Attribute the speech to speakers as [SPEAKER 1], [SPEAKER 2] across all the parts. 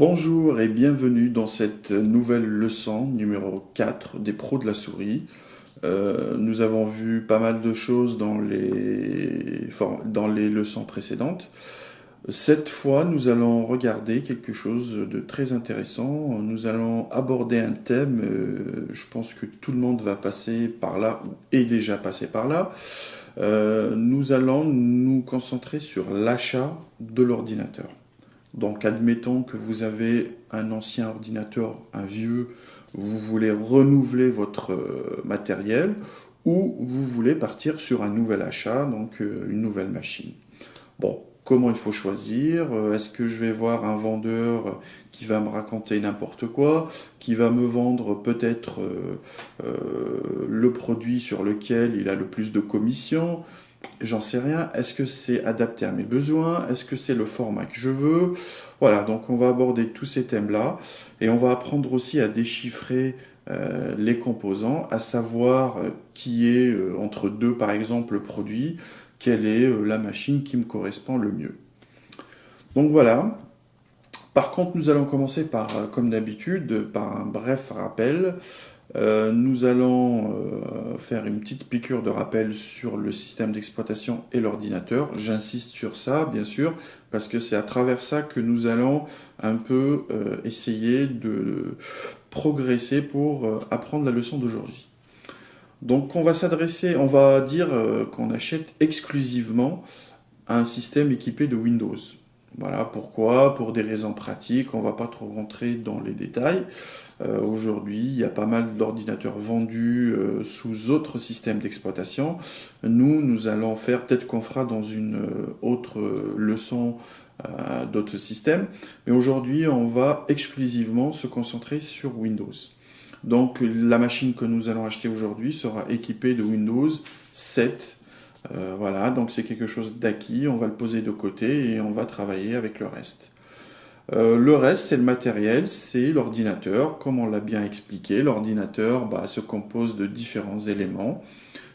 [SPEAKER 1] Bonjour et bienvenue dans cette nouvelle leçon numéro 4 des pros de la souris. Nous avons vu pas mal de choses dans les leçons précédentes. Cette fois, nous allons regarder quelque chose de très intéressant. Nous allons aborder un thème, je pense que tout le monde va passer par là ou est déjà passé par là. Nous allons nous concentrer sur l'achat de l'ordinateur. Donc admettons que vous avez un ancien ordinateur, un vieux, vous voulez renouveler votre matériel ou vous voulez partir sur un nouvel achat, donc une nouvelle machine. Bon, comment il faut choisir? Est-ce que je vais voir un vendeur qui va me raconter n'importe quoi, qui va me vendre peut-être le produit sur lequel il a le plus de commission? J'en sais rien. Est-ce que c'est adapté à mes besoins? Est-ce que c'est le format que je veux? Voilà, donc on va aborder tous ces thèmes-là et on va apprendre aussi à déchiffrer les composants, à savoir qui est entre deux, par exemple, produits, quelle est la machine qui me correspond le mieux. Donc voilà. Par contre, nous allons commencer par, comme d'habitude, par un bref rappel. Nous allons faire une petite piqûre de rappel sur le système d'exploitation et l'ordinateur. J'insiste sur ça, bien sûr, parce que c'est à travers ça que nous allons un peu essayer de progresser pour apprendre la leçon d'aujourd'hui. Donc on va dire qu'on achète exclusivement un système équipé de Windows. Voilà pourquoi, pour des raisons pratiques, on ne va pas trop rentrer dans les détails. Aujourd'hui, il y a pas mal d'ordinateurs vendus sous autres systèmes d'exploitation. Nous allons faire, peut-être qu'on fera dans une autre leçon d'autres systèmes, mais aujourd'hui, on va exclusivement se concentrer sur Windows. Donc la machine que nous allons acheter aujourd'hui sera équipée de Windows 7. Voilà, donc c'est quelque chose d'acquis, on va le poser de côté et on va travailler avec le reste. Le reste, c'est le matériel, c'est l'ordinateur. Comme on l'a bien expliqué, l'ordinateur se compose de différents éléments,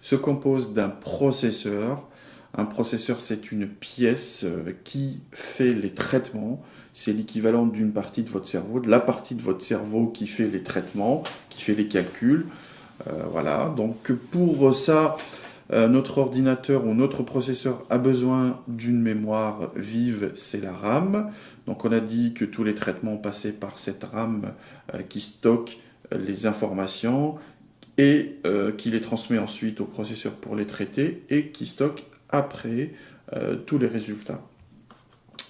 [SPEAKER 1] se compose d'un processeur. Un processeur, c'est une pièce qui fait les traitements. C'est l'équivalent d'une partie de votre cerveau, de la partie de votre cerveau qui fait les traitements, qui fait les calculs. Voilà, donc pour ça, notre ordinateur ou notre processeur a besoin d'une mémoire vive, c'est la RAM. Donc on a dit que tous les traitements passaient par cette RAM qui stocke les informations et qui les transmet ensuite au processeur pour les traiter et qui stocke après tous les résultats.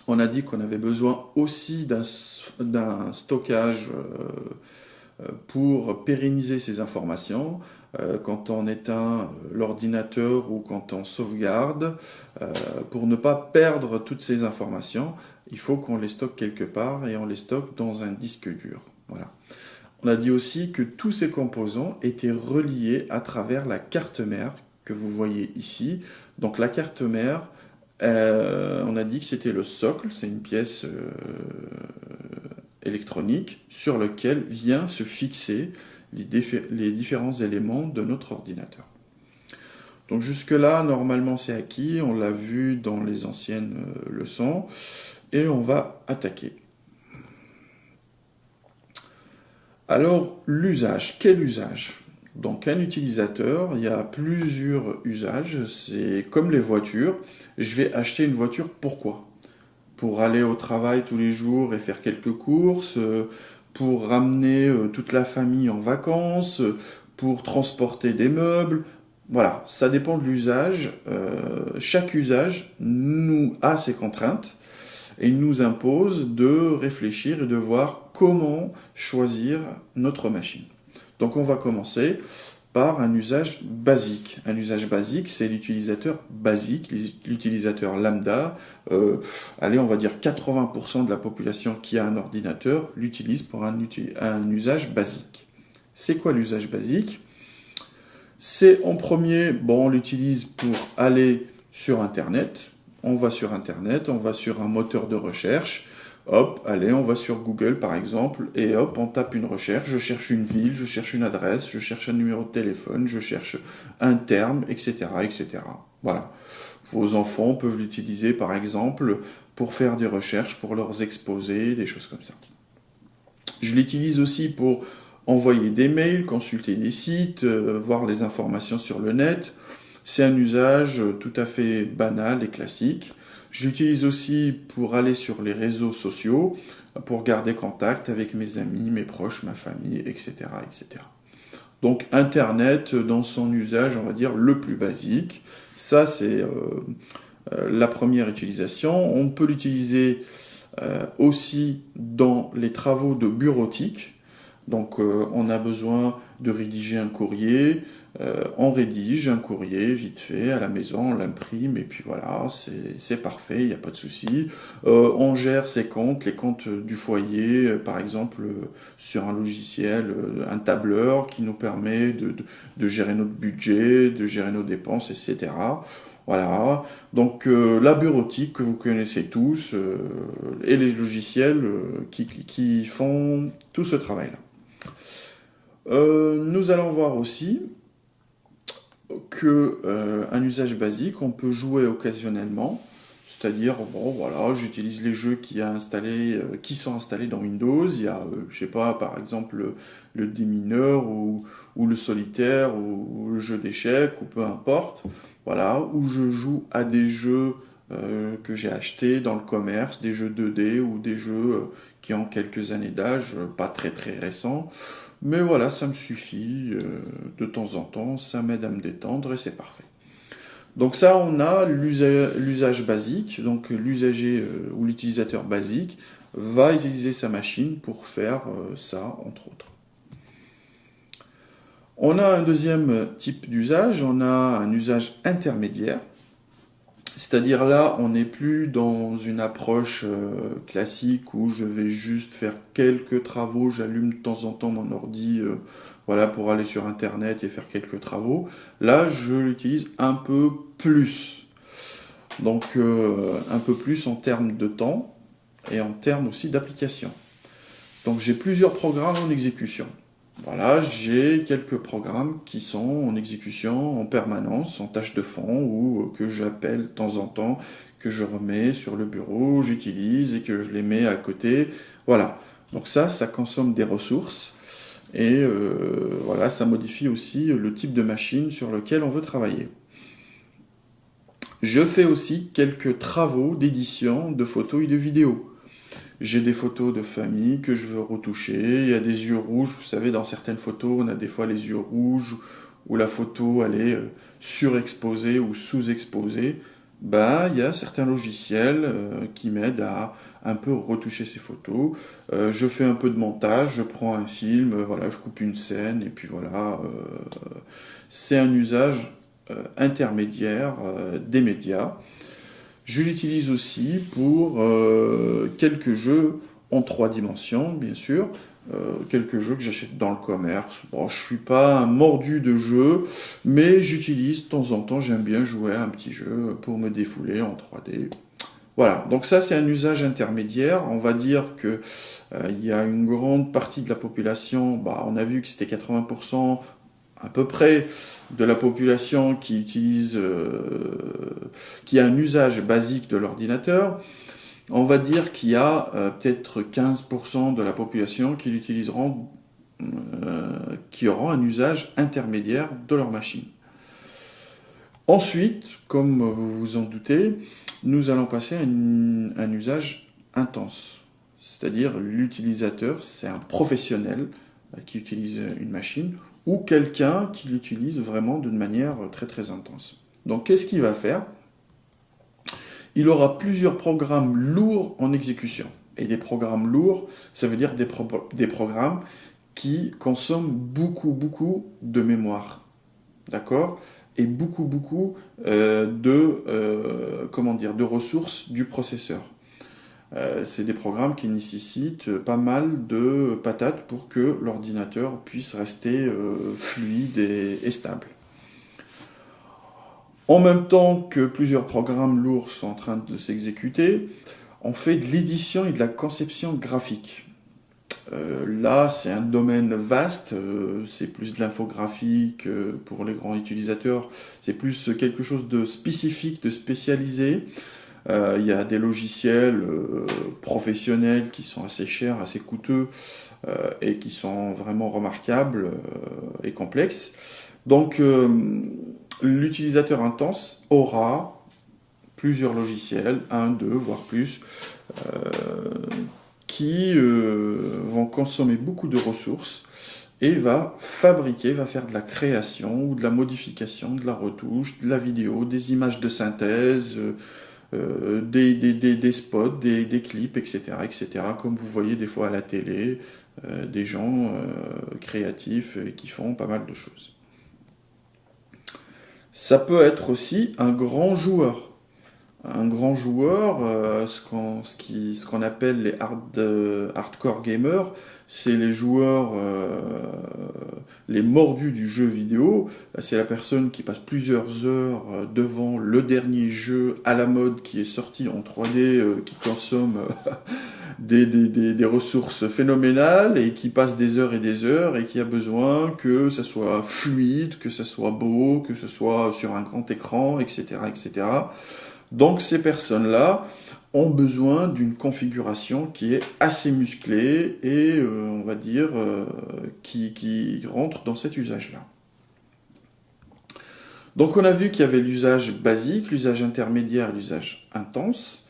[SPEAKER 1] On a dit qu'on avait besoin aussi d'un stockage pour pérenniser ces informations. Quand on éteint l'ordinateur ou quand on sauvegarde, pour ne pas perdre toutes ces informations, il faut qu'on les stocke quelque part et on les stocke dans un disque dur. Voilà. On a dit aussi que tous ces composants étaient reliés à travers la carte mère que vous voyez ici. Donc la carte mère, on a dit que c'était le socle, c'est une pièce électronique sur lequel vient se fixer les différents éléments de notre ordinateur. Donc jusque-là, normalement c'est acquis, on l'a vu dans les anciennes leçons, et on va attaquer. Alors l'usage, quel usage? Donc un utilisateur, il y a plusieurs usages, c'est comme les voitures. Je vais acheter une voiture, pourquoi? Pour aller au travail tous les jours et faire quelques courses, pour ramener toute la famille en vacances, pour transporter des meubles. Voilà, ça dépend de l'usage. Chaque usage nous a ses contraintes et nous impose de réfléchir et de voir comment choisir notre machine. Donc on va commencer par un usage basique. Un usage basique, c'est l'utilisateur basique, l'utilisateur lambda. Allez, on va dire 80% de la population qui a un ordinateur l'utilise pour un usage basique. C'est quoi l'usage basique? C'est en premier, on l'utilise pour aller sur Internet. On va sur Internet, on va sur un moteur de recherche. Hop, allez, on va sur Google par exemple, et hop, on tape une recherche, je cherche une ville, je cherche une adresse, je cherche un numéro de téléphone, je cherche un terme, etc., etc. Voilà. Vos enfants peuvent l'utiliser par exemple pour faire des recherches, pour leurs exposés, des choses comme ça. Je l'utilise aussi pour envoyer des mails, consulter des sites, voir les informations sur le net. C'est un usage tout à fait banal et classique. Je l'utilise aussi pour aller sur les réseaux sociaux, pour garder contact avec mes amis, mes proches, ma famille, etc., etc. Donc Internet dans son usage, on va dire, le plus basique. Ça, c'est la première utilisation. On peut l'utiliser aussi dans les travaux de bureautique. Donc on a besoin de rédiger un courrier, on rédige un courrier vite fait à la maison, on l'imprime et puis voilà, c'est parfait, il n'y a pas de souci. On gère ses comptes, les comptes du foyer, par exemple sur un logiciel, un tableur qui nous permet de gérer notre budget, de gérer nos dépenses, etc. Voilà, donc la bureautique que vous connaissez tous et les logiciels qui font tout ce travail-là. Nous allons voir aussi que un usage basique, on peut jouer occasionnellement, c'est-à-dire bon voilà, j'utilise les jeux qui sont installés dans Windows. Il y a, je sais pas, par exemple le démineur ou le solitaire ou le jeu d'échecs ou peu importe. Voilà, où je joue à des jeux que j'ai achetés dans le commerce, des jeux 2D ou des jeux qui ont quelques années d'âge, pas très très récents. Mais voilà, ça me suffit de temps en temps, ça m'aide à me détendre et c'est parfait. Donc ça, on a l'usage basique, donc l'usager ou l'utilisateur basique va utiliser sa machine pour faire ça, entre autres. On a un deuxième type d'usage, on a un usage intermédiaire. C'est-à-dire là, on n'est plus dans une approche classique où je vais juste faire quelques travaux, j'allume de temps en temps mon ordi voilà, pour aller sur Internet et faire quelques travaux. Là, je l'utilise un peu plus. Donc un peu plus en termes de temps et en termes aussi d'application. Donc j'ai plusieurs programmes en exécution. Voilà, j'ai quelques programmes qui sont en exécution en permanence, en tâche de fond, ou que j'appelle de temps en temps, que je remets sur le bureau, j'utilise et que je les mets à côté. Voilà, donc ça consomme des ressources et voilà, ça modifie aussi le type de machine sur lequel on veut travailler. Je fais aussi quelques travaux d'édition de photos et de vidéos. J'ai des photos de famille que je veux retoucher. Il y a des yeux rouges. Vous savez, dans certaines photos, on a des fois les yeux rouges où la photo elle est surexposée ou sous-exposée. Ben, il y a certains logiciels qui m'aident à un peu retoucher ces photos. Je fais un peu de montage, je prends un film, voilà, je coupe une scène et puis voilà. C'est un usage intermédiaire des médias. Je l'utilise aussi pour quelques jeux en 3 dimensions, bien sûr. Quelques jeux que j'achète dans le commerce. Bon, je ne suis pas un mordu de jeux, mais j'utilise de temps en temps, j'aime bien jouer à un petit jeu pour me défouler en 3D. Voilà, donc ça c'est un usage intermédiaire. On va dire que il y a une grande partie de la population, bah, on a vu que c'était 80% à peu près de la population qui utilise, qui a un usage basique de l'ordinateur. On va dire qu'il y a peut-être 15% de la population qui l'utiliseront, qui auront un usage intermédiaire de leur machine. Ensuite, comme vous vous en doutez, nous allons passer à un usage intense. C'est-à-dire l'utilisateur, c'est un professionnel qui utilise une machine ou quelqu'un qui l'utilise vraiment d'une manière très très intense. Donc qu'est-ce qu'il va faire ? Il aura plusieurs programmes lourds en exécution. Et des programmes lourds, ça veut dire des programmes qui consomment beaucoup de mémoire. D'accord ? Et beaucoup de ressources du processeur. C'est des programmes qui nécessitent pas mal de patates pour que l'ordinateur puisse rester fluide et stable. En même temps que plusieurs programmes lourds sont en train de s'exécuter, on fait de l'édition et de la conception graphique. Là, c'est un domaine vaste, c'est plus de l'infographie que pour les grands utilisateurs, c'est plus quelque chose de spécifique, de spécialisé. Il y a des logiciels professionnels qui sont assez chers, assez coûteux et qui sont vraiment remarquables et complexes. Donc, l'utilisateur intense aura plusieurs logiciels, un, deux, voire plus, qui vont consommer beaucoup de ressources et va fabriquer, va faire de la création ou de la modification, de la retouche, de la vidéo, des images de synthèse, des spots, des clips, etc., etc., comme vous voyez des fois à la télé, des gens créatifs qui font pas mal de choses. Ça peut être aussi un grand joueur. Un grand joueur, ce qu'on appelle les hardcore gamers, c'est les joueurs, les mordus du jeu vidéo. C'est la personne qui passe plusieurs heures devant le dernier jeu à la mode qui est sorti en 3D, qui consomme des ressources phénoménales et qui passe des heures et des heures et qui a besoin que ça soit fluide, que ça soit beau, que ce soit sur un grand écran, etc., etc. Donc ces personnes-là ont besoin d'une configuration qui est assez musclée et on va dire qui rentre dans cet usage-là. Donc on a vu qu'il y avait l'usage basique, l'usage intermédiaire et l'usage intense.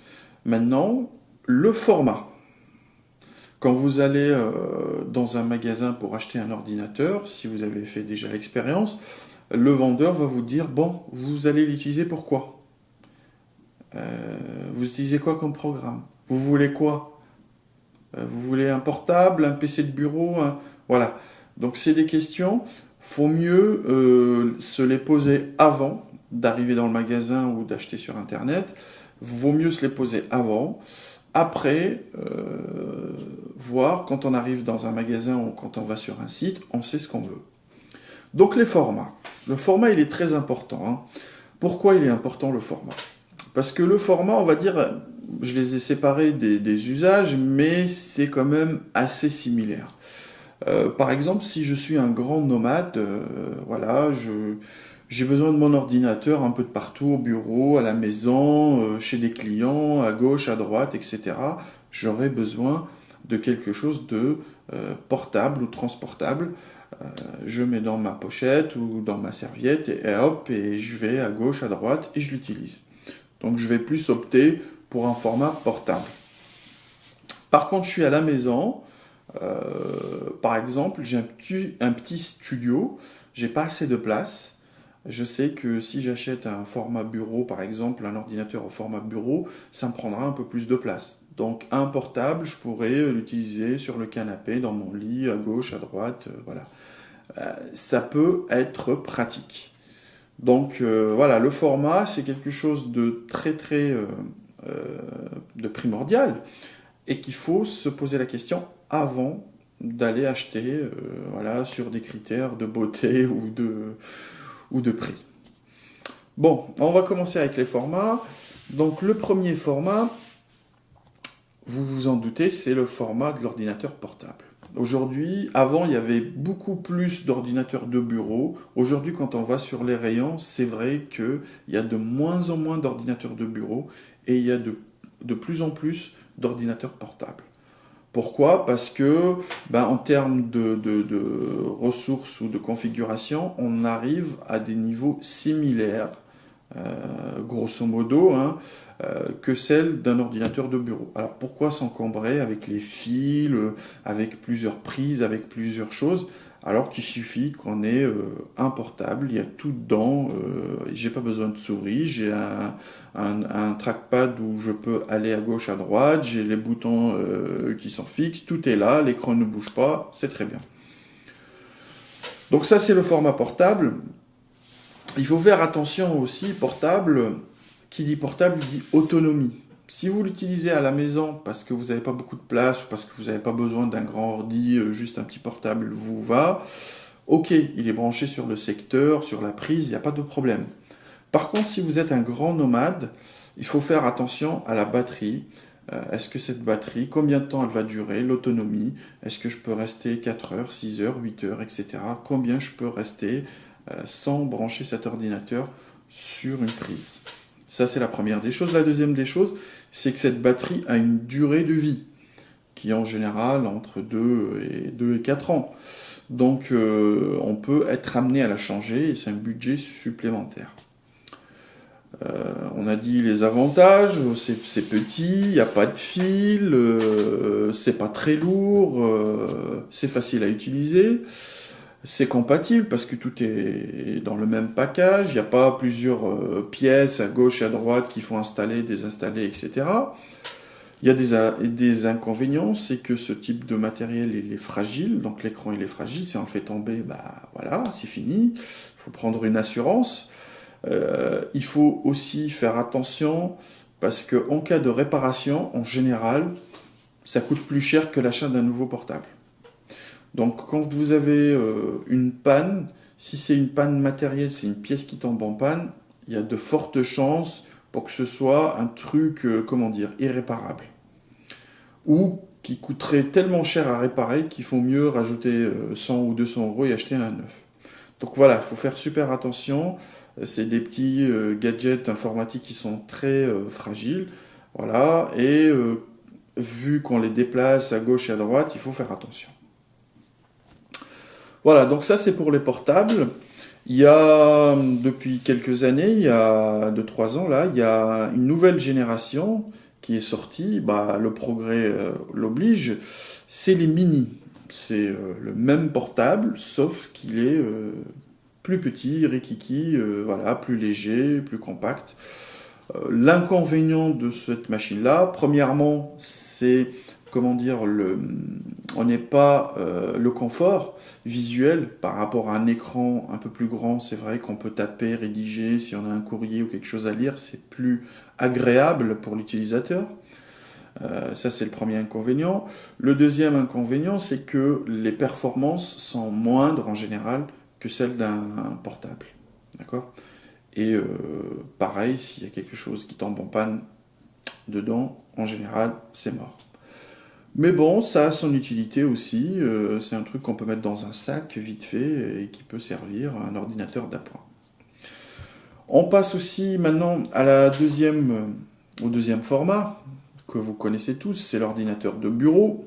[SPEAKER 1] Maintenant, le format. Quand vous allez dans un magasin pour acheter un ordinateur, si vous avez fait déjà l'expérience, le vendeur va vous dire, bon, vous allez l'utiliser pour quoi ? Vous utilisez quoi comme programme? Vous voulez quoi? Vous voulez un portable, un PC de bureau, voilà. Donc c'est des questions, faut mieux se les poser avant d'arriver dans le magasin ou d'acheter sur Internet. Vaut mieux se les poser avant. Après, voir quand on arrive dans un magasin ou quand on va sur un site, on sait ce qu'on veut. Donc les formats. Le format, il est très important, hein. Pourquoi il est important le format? Parce que le format, on va dire, je les ai séparés des usages, mais c'est quand même assez similaire. Par exemple, si je suis un grand nomade, voilà, j'ai besoin de mon ordinateur un peu de partout, au bureau, à la maison, chez des clients, à gauche, à droite, etc. J'aurai besoin de quelque chose de portable ou transportable. Je mets dans ma pochette ou dans ma serviette et hop, et je vais à gauche, à droite et je l'utilise. Donc je vais plus opter pour un format portable. Par contre, je suis à la maison. Par exemple, j'ai un petit studio. J'ai pas assez de place. Je sais que si j'achète un format bureau, par exemple, un ordinateur au format bureau, ça me prendra un peu plus de place. Donc un portable, je pourrais l'utiliser sur le canapé, dans mon lit, à gauche, à droite, voilà. Ça peut être pratique. Donc voilà, le format, c'est quelque chose de très de primordial et qu'il faut se poser la question avant d'aller acheter voilà, sur des critères de beauté ou de prix. Bon, on va commencer avec les formats. Donc le premier format, vous vous en doutez, c'est le format de l'ordinateur portable. Aujourd'hui, avant, il y avait beaucoup plus d'ordinateurs de bureau. Aujourd'hui, quand on va sur les rayons, c'est vrai qu'il y a de moins en moins d'ordinateurs de bureau et il y a de plus en plus d'ordinateurs portables. Pourquoi? Parce que, en termes de ressources ou de configuration, on arrive à des niveaux similaires, grosso modo, hein, que celle d'un ordinateur de bureau. Alors pourquoi s'encombrer avec les fils, avec plusieurs prises, avec plusieurs choses, alors qu'il suffit qu'on ait un portable, il y a tout dedans, j'ai pas besoin de souris, j'ai un trackpad où je peux aller à gauche, à droite, j'ai les boutons qui sont fixes, tout est là, l'écran ne bouge pas, c'est très bien. Donc ça c'est le format portable. Il faut faire attention aussi, portable, qui dit portable dit autonomie. Si vous l'utilisez à la maison parce que vous n'avez pas beaucoup de place ou parce que vous n'avez pas besoin d'un grand ordi, juste un petit portable vous va, ok, il est branché sur le secteur, sur la prise, il n'y a pas de problème. Par contre, si vous êtes un grand nomade, il faut faire attention à la batterie. Est-ce que cette batterie, combien de temps elle va durer, l'autonomie, est-ce que je peux rester 4 heures, 6 heures, 8 heures, etc. Combien je peux rester sans brancher cet ordinateur sur une prise. Ça, c'est la première des choses. La deuxième des choses, c'est que cette batterie a une durée de vie qui est en général entre 2 et 4 ans. Donc, on peut être amené à la changer et c'est un budget supplémentaire. On a dit les avantages, c'est petit, il n'y a pas de fil, c'est pas très lourd, c'est facile à utiliser, c'est compatible parce que tout est dans le même package, il n'y a pas plusieurs pièces à gauche et à droite qu'il faut installer, désinstaller, etc. Il y a des inconvénients, c'est que ce type de matériel il est fragile, donc l'écran il est fragile, si on le fait tomber, bah voilà, c'est fini, il faut prendre une assurance. Il faut aussi faire attention parce qu'en cas de réparation, en général, ça coûte plus cher que l'achat d'un nouveau portable. Donc quand vous avez une panne, si c'est une panne matérielle, c'est une pièce qui tombe en panne, il y a de fortes chances pour que ce soit un truc, comment dire, irréparable. Ou qui coûterait tellement cher à réparer qu'il faut mieux rajouter 100 ou 200 euros et acheter un neuf. Donc voilà, il faut faire super attention. C'est des petits gadgets informatiques qui sont très fragiles. Voilà, et vu qu'on les déplace à gauche et à droite, il faut faire attention. Voilà, donc ça c'est pour les portables. Il y a, depuis quelques années, il y a 2-3 ans, là, il y a une nouvelle génération qui est sortie. Bah, le progrès l'oblige. C'est les mini. C'est le même portable, sauf qu'il est plus petit, rikiki, voilà, plus léger, plus compact. L'inconvénient de cette machine-là, premièrement, c'est, comment dire, on n'est pas le confort visuel par rapport à un écran un peu plus grand. C'est vrai qu'on peut taper, rédiger, si on a un courrier ou quelque chose à lire, c'est plus agréable pour l'utilisateur. Ça, c'est le premier inconvénient. Le deuxième inconvénient, c'est que les performances sont moindres en général que celles d'un portable. D'accord ? Et pareil, s'il y a quelque chose qui tombe en panne dedans, en général, c'est mort. Mais bon, ça a son utilité aussi. C'est un truc qu'on peut mettre dans un sac vite fait et qui peut servir à un ordinateur d'appoint. On passe aussi maintenant à au deuxième format que vous connaissez tous, c'est l'ordinateur de bureau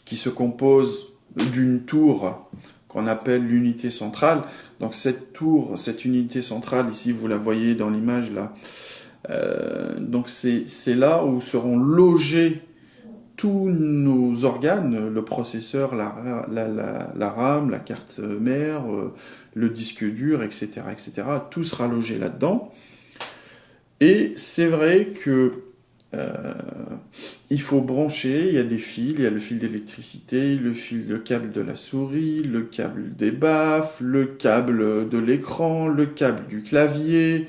[SPEAKER 1] qui se compose d'une tour qu'on appelle l'unité centrale. Donc cette tour, cette unité centrale, ici vous la voyez dans l'image là, donc c'est là où seront logés tous nos organes, le processeur, la RAM, la carte mère, le disque dur, etc., etc. Tout sera logé là-dedans. Et c'est vrai que il faut brancher, il y a des fils, il y a le fil d'électricité, le câble de la souris, le câble des baffes, le câble de l'écran, le câble du clavier,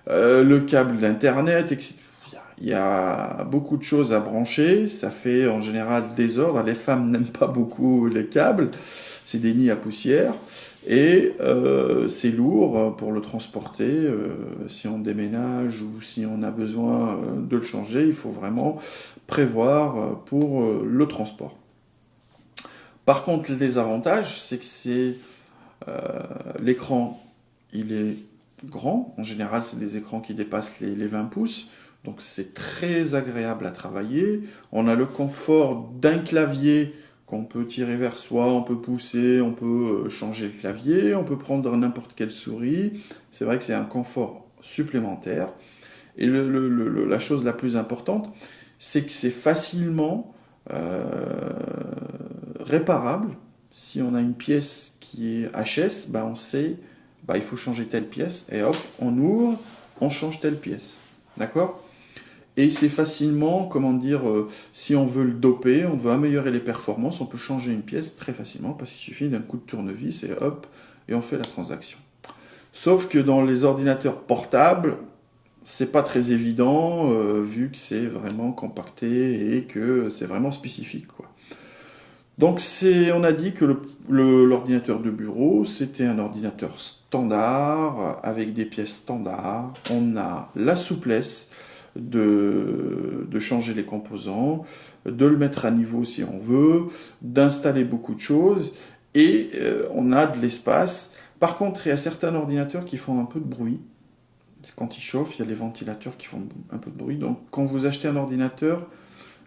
[SPEAKER 1] le câble d'internet, etc. Il y a beaucoup de choses à brancher, ça fait en général désordre, les femmes n'aiment pas beaucoup les câbles, c'est des nids à poussière. Et c'est lourd pour le transporter. Si on déménage ou si on a besoin de le changer, il faut vraiment prévoir pour le transport. Par contre, le désavantage, c'est que l'écran, il est grand. En général, c'est des écrans qui dépassent les 20 pouces. Donc c'est très agréable à travailler. On a le confort d'un clavier qu'on peut tirer vers soi, on peut pousser, on peut changer le clavier, on peut prendre n'importe quelle souris. C'est vrai que c'est un confort supplémentaire. Et la chose la plus importante, c'est que c'est facilement réparable. Si on a une pièce qui est HS, ben on sait, ben il faut changer telle pièce, et hop, on ouvre, on change telle pièce. D'accord ? Et c'est facilement, comment dire, si on veut le doper, on veut améliorer les performances, on peut changer une pièce très facilement parce qu'il suffit d'un coup de tournevis et hop, et on fait la transaction. Sauf que dans les ordinateurs portables, c'est pas très évident vu que c'est vraiment compacté et que c'est vraiment spécifique, quoi. Donc on a dit que l'ordinateur de bureau, c'était un ordinateur standard avec des pièces standards. On a la souplesse de changer les composants, de le mettre à niveau si on veut, d'installer beaucoup de choses, et on a de l'espace. Par contre, il y a certains ordinateurs qui font un peu de bruit. Quand il chauffe, il y a les ventilateurs qui font un peu de bruit. Donc quand vous achetez un ordinateur,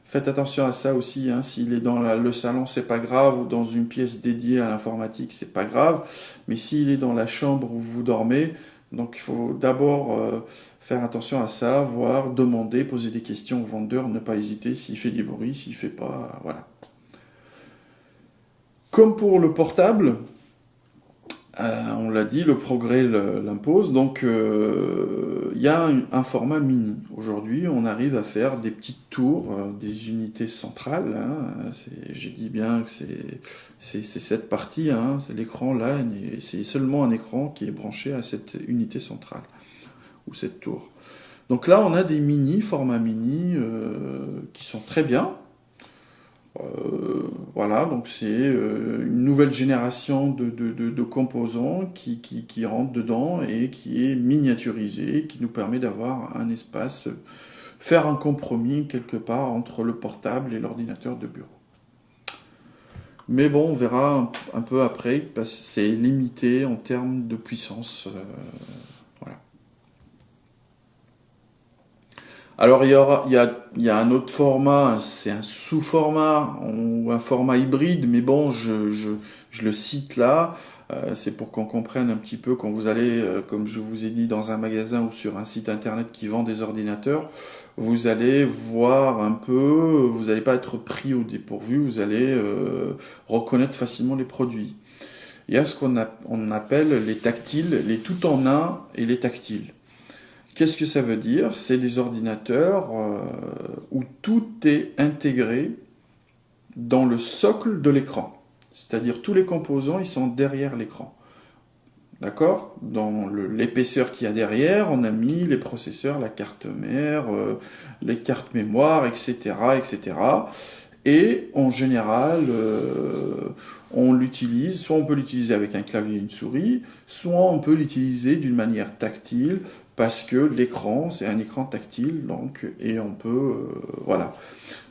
[SPEAKER 1] faites attention à ça aussi, hein. S'il est dans le salon, c'est pas grave, ou dans une pièce dédiée à l'informatique, c'est pas grave. Mais s'il est dans la chambre où vous dormez, donc il faut d'abord faire attention à ça, voir, demander, poser des questions au vendeur, ne pas hésiter s'il fait du bruit, s'il fait pas, voilà. Comme pour le portable, on l'a dit, le progrès l'impose, donc il y a un format mini. Aujourd'hui, on arrive à faire des petites tours, des unités centrales, hein. J'ai dit bien que c'est cette partie, hein, c'est l'écran là, et c'est seulement un écran qui est branché à cette unité centrale, ou cette tour. Donc là, on a des formats mini, qui sont très bien. Voilà, donc c'est une nouvelle génération de composants qui rentrent dedans et qui est miniaturisé, qui nous permet d'avoir un espace, faire un compromis quelque part entre le portable et l'ordinateur de bureau. Mais bon, on verra un peu après, parce que c'est limité en termes de puissance. Voilà. Alors il y a un autre format, c'est un sous-format ou un format hybride, mais bon, je le cite là, c'est pour qu'on comprenne un petit peu quand vous allez, comme je vous ai dit, dans un magasin ou sur un site internet qui vend des ordinateurs, vous allez voir un peu, vous n'allez pas être pris au dépourvu, vous allez reconnaître facilement les produits. Il y a ce on appelle les tactiles, les tout en un et les tactiles. Qu'est-ce que ça veut dire? C'est des ordinateurs où tout est intégré dans le socle de l'écran. C'est-à-dire tous les composants, ils sont derrière l'écran. D'accord? Dans l'épaisseur qu'il y a derrière, on a mis les processeurs, la carte mère, les cartes mémoire, etc., etc. Et en général, on l'utilise, soit on peut l'utiliser avec un clavier et une souris, soit on peut l'utiliser d'une manière tactile, parce que l'écran, c'est un écran tactile, donc, et on peut, voilà.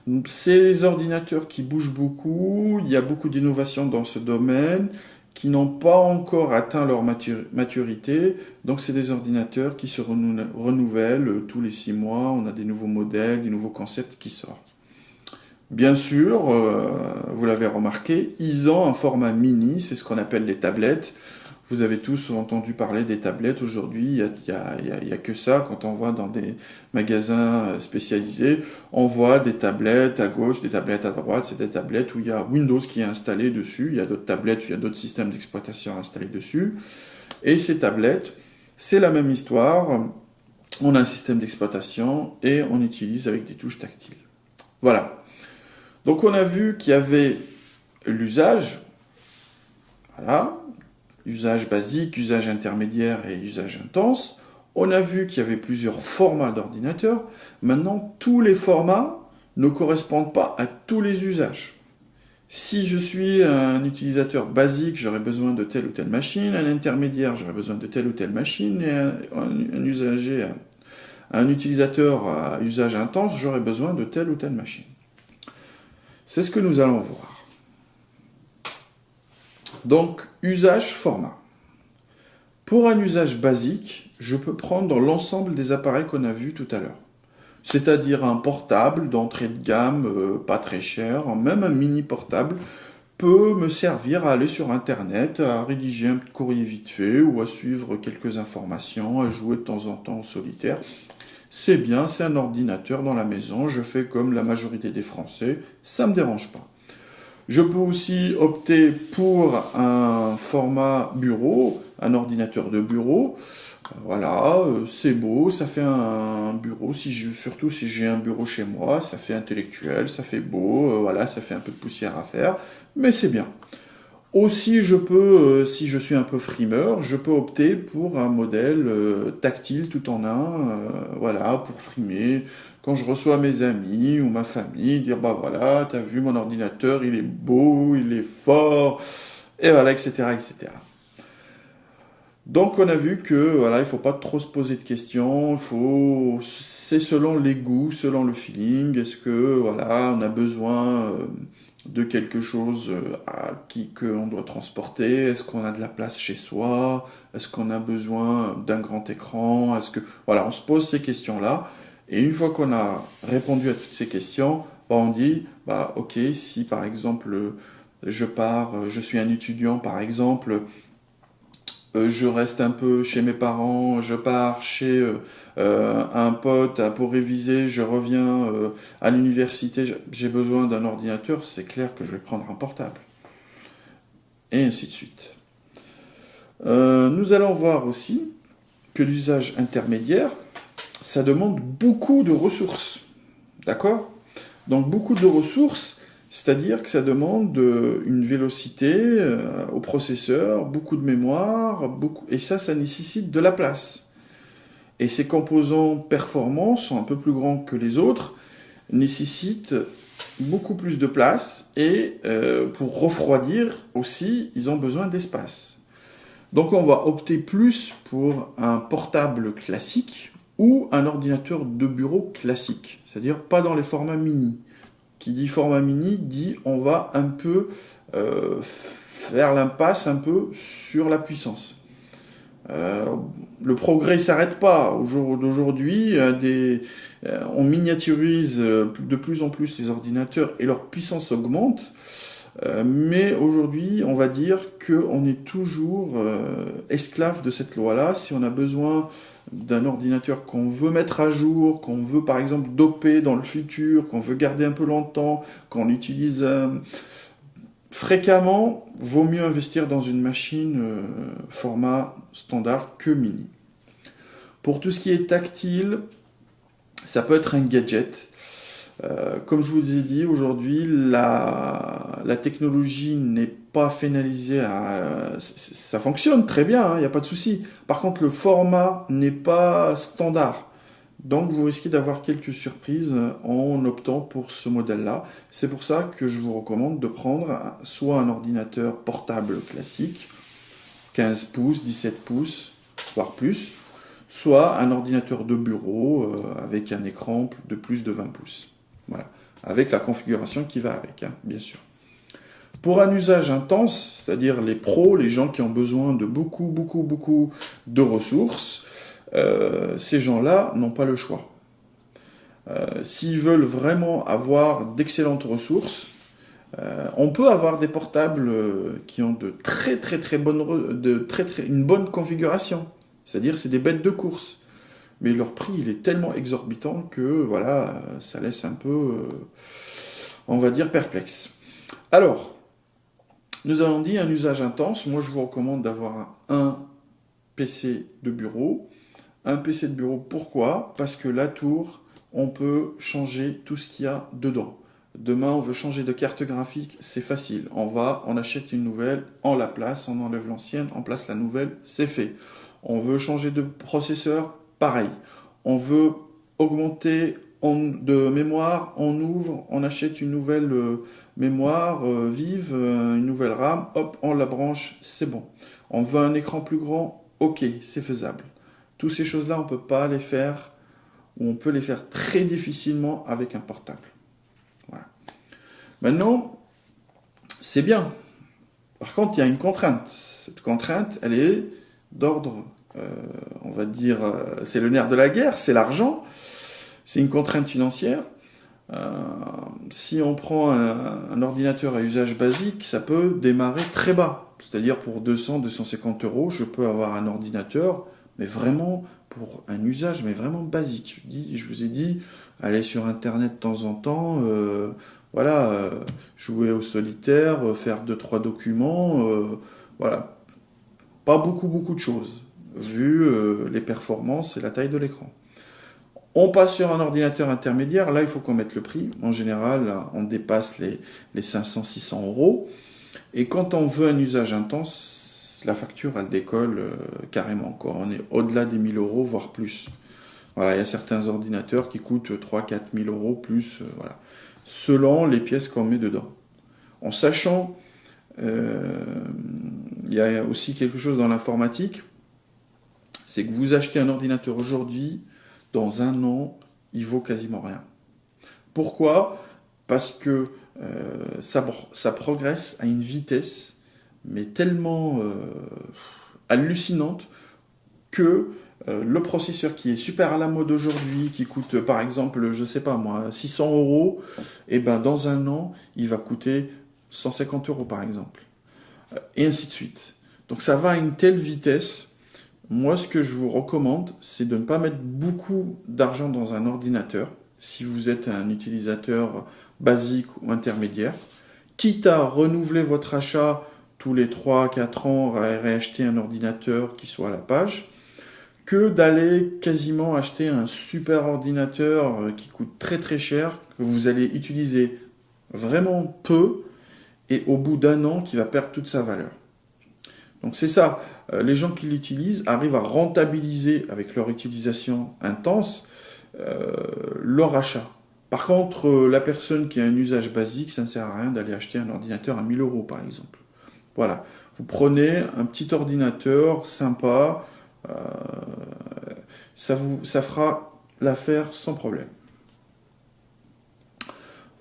[SPEAKER 1] Donc, c'est des ordinateurs qui bougent beaucoup, il y a beaucoup d'innovations dans ce domaine, qui n'ont pas encore atteint leur maturité, donc c'est des ordinateurs qui se renouvellent tous les 6 mois, on a des nouveaux modèles, des nouveaux concepts qui sortent. Bien sûr, vous l'avez remarqué, ils ont un format mini, c'est ce qu'on appelle les tablettes. Vous avez tous entendu parler des tablettes aujourd'hui, il n'y a que ça. Quand on va dans des magasins spécialisés, on voit des tablettes à gauche, des tablettes à droite, c'est des tablettes où il y a Windows qui est installé dessus, il y a d'autres tablettes, il y a d'autres systèmes d'exploitation installés dessus. Et ces tablettes, c'est la même histoire, on a un système d'exploitation et on utilise avec des touches tactiles. Voilà. Donc on a vu qu'il y avait l'usage, voilà, usage basique, usage intermédiaire et usage intense. On a vu qu'il y avait plusieurs formats d'ordinateur. Maintenant, tous les formats ne correspondent pas à tous les usages. Si je suis un utilisateur basique, j'aurai besoin de telle ou telle machine, un intermédiaire, j'aurai besoin de telle ou telle machine, et un utilisateur à usage intense, j'aurai besoin de telle ou telle machine. C'est ce que nous allons voir. Donc, usage-format. Pour un usage basique, je peux prendre l'ensemble des appareils qu'on a vus tout à l'heure. C'est-à-dire un portable d'entrée de gamme, pas très cher, même un mini portable, peut me servir à aller sur Internet, à rédiger un courrier vite fait, ou à suivre quelques informations, à jouer de temps en temps au solitaire. C'est bien, c'est un ordinateur dans la maison, je fais comme la majorité des Français, ça ne me dérange pas. Je peux aussi opter pour un format bureau, un ordinateur de bureau. Voilà, c'est beau, ça fait un bureau, surtout si j'ai un bureau chez moi, ça fait intellectuel, ça fait beau, voilà, ça fait un peu de poussière à faire, mais c'est bien. Aussi, je peux, si je suis un peu frimeur, je peux opter pour un modèle tactile tout en un, voilà, pour frimer. Quand je reçois mes amis ou ma famille, dire bah voilà, t'as vu mon ordinateur, il est beau, il est fort, et voilà, etc., etc. Donc on a vu que voilà, il faut pas trop se poser de questions, c'est selon les goûts, selon le feeling. Est-ce que voilà, on a besoin de quelque chose qu'on doit transporter. Est-ce qu'on a de la place chez soi? Est-ce qu'on a besoin d'un grand écran? Voilà, on se pose ces questions-là. Et une fois qu'on a répondu à toutes ces questions, on dit, ok, si par exemple je suis un étudiant par exemple, je reste un peu chez mes parents, je pars chez un pote pour réviser, je reviens à l'université, j'ai besoin d'un ordinateur, c'est clair que je vais prendre un portable. Et ainsi de suite. Nous allons voir aussi que l'usage intermédiaire, ça demande beaucoup de ressources. D'accord? Donc beaucoup de ressources, c'est-à-dire que ça demande une vélocité au processeur, beaucoup de mémoire, et ça nécessite de la place. Et ces composants performants sont un peu plus grands que les autres, nécessitent beaucoup plus de place, et pour refroidir aussi, ils ont besoin d'espace. Donc on va opter plus pour un portable classique ou un ordinateur de bureau classique, c'est-à-dire pas dans les formats mini. Qui dit format mini dit on va un peu faire l'impasse un peu sur la puissance. Le progrès ne s'arrête pas. Au jour d'aujourd'hui, on miniaturise de plus en plus les ordinateurs et leur puissance augmente. Mais aujourd'hui, on va dire qu'on est toujours esclave de cette loi-là. Si on a besoin d'un ordinateur qu'on veut mettre à jour, qu'on veut par exemple doper dans le futur, qu'on veut garder un peu longtemps, qu'on l'utilise fréquemment, vaut mieux investir dans une machine format standard que mini. Pour tout ce qui est tactile, ça peut être un gadget. Comme je vous ai dit, aujourd'hui, la technologie n'est pas finalisée ça fonctionne très bien, il n'y a pas de souci. Par contre, le format n'est pas standard. Donc, vous risquez d'avoir quelques surprises en optant pour ce modèle-là. C'est pour ça que je vous recommande de prendre soit un ordinateur portable classique, 15 pouces, 17 pouces, voire plus, soit un ordinateur de bureau avec un écran de plus de 20 pouces. Voilà, avec la configuration qui va avec, bien sûr. Pour un usage intense, c'est-à-dire les pros, les gens qui ont besoin de beaucoup de ressources, ces gens-là n'ont pas le choix. S'ils veulent vraiment avoir d'excellentes ressources, on peut avoir des portables qui ont de très bonnes, une bonne configuration. C'est-à-dire c'est des bêtes de course. Mais leur prix, il est tellement exorbitant que, voilà, ça laisse un peu, on va dire, perplexe. Alors, nous avons dit un usage intense. Moi, je vous recommande d'avoir un PC de bureau. Un PC de bureau, pourquoi? Parce que la tour, on peut changer tout ce qu'il y a dedans. Demain, on veut changer de carte graphique, c'est facile. On achète une nouvelle, on la place, on enlève l'ancienne, on place la nouvelle, c'est fait. On veut changer de processeur, pareil. On veut augmenter de mémoire, on ouvre, on achète une nouvelle mémoire vive, une nouvelle RAM, hop, on la branche, c'est bon. On veut un écran plus grand, ok, c'est faisable. Toutes ces choses-là, on ne peut pas les faire, ou on peut les faire très difficilement avec un portable. Voilà. Maintenant, c'est bien. Par contre, il y a une contrainte. Cette contrainte, elle est d'ordre, on va dire, c'est le nerf de la guerre, c'est l'argent. C'est une contrainte financière. Si on prend un ordinateur à usage basique, ça peut démarrer très bas. C'est-à-dire pour 200-250 euros, je peux avoir un ordinateur, mais vraiment pour un usage, mais vraiment basique. Je vous ai dit, aller sur Internet de temps en temps, jouer au solitaire, faire 2-3 documents, voilà. Pas beaucoup de choses, vu les performances et la taille de l'écran. On passe sur un ordinateur intermédiaire, là il faut qu'on mette le prix. En général, on dépasse les 500-600 euros. Et quand on veut un usage intense, la facture elle décolle carrément, quoi. On est au-delà des 1000 euros, voire plus. Voilà, il y a certains ordinateurs qui coûtent 3-4 000 euros plus, voilà, selon les pièces qu'on met dedans. En sachant, il y a aussi quelque chose dans l'informatique, c'est que vous achetez un ordinateur aujourd'hui, dans un an, il vaut quasiment rien. Pourquoi? Parce que ça progresse à une vitesse, mais tellement hallucinante que le processeur qui est super à la mode aujourd'hui, qui coûte par exemple, je sais pas moi, 600 euros, et ben dans un an, il va coûter 150 euros par exemple. Et ainsi de suite. Donc ça va à une telle vitesse. Moi, ce que je vous recommande, c'est de ne pas mettre beaucoup d'argent dans un ordinateur, si vous êtes un utilisateur basique ou intermédiaire, quitte à renouveler votre achat tous les 3-4 ans, à réacheter un ordinateur qui soit à la page, que d'aller quasiment acheter un super ordinateur qui coûte très très cher, que vous allez utiliser vraiment peu, et au bout d'un an, qui va perdre toute sa valeur. Donc c'est ça, les gens qui l'utilisent arrivent à rentabiliser avec leur utilisation intense leur achat. Par contre, la personne qui a un usage basique, ça ne sert à rien d'aller acheter un ordinateur à 1000 euros par exemple. Voilà, vous prenez un petit ordinateur sympa, ça fera l'affaire sans problème.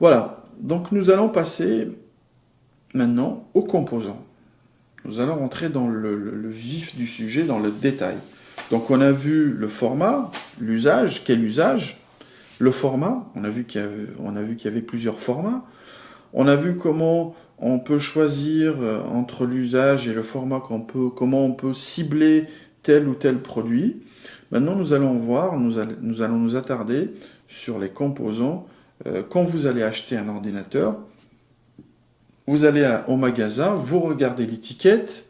[SPEAKER 1] Voilà, donc nous allons passer maintenant aux composants. Nous allons rentrer dans le vif du sujet, dans le détail. Donc on a vu le format, l'usage, quel usage, le format, on a vu qu'il y avait plusieurs formats, on a vu comment on peut choisir entre l'usage et le format, comment on peut cibler tel ou tel produit. Maintenant nous allons voir, nous allons nous attarder sur les composants. Quand vous allez acheter un ordinateur, vous allez au magasin, vous regardez l'étiquette.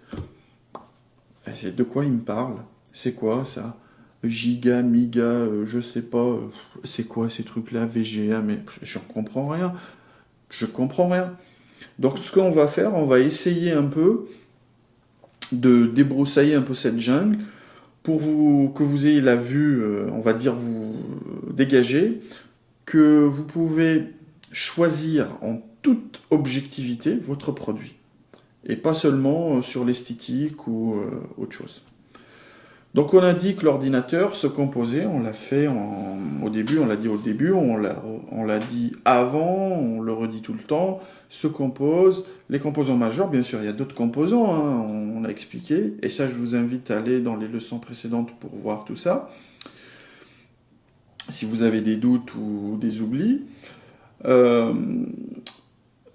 [SPEAKER 1] De quoi il me parle? C'est quoi ça? Giga, Miga, je sais pas. C'est quoi ces trucs-là? VGA, mais je comprends rien. Je comprends rien. Donc ce qu'on va faire, on va essayer un peu de débroussailler un peu cette jungle pour que vous ayez la vue, on va dire, vous dégagée, que vous pouvez choisir en toute objectivité votre produit et pas seulement sur l'esthétique ou autre chose. Donc on a dit que l'ordinateur se composait, on l'a fait au début, on l'a dit au début, on l'a dit avant, on le redit tout le temps, se compose, les composants majeurs, bien sûr il y a d'autres composants, hein, on a expliqué, et ça je vous invite à aller dans les leçons précédentes pour voir tout ça, si vous avez des doutes ou des oublis.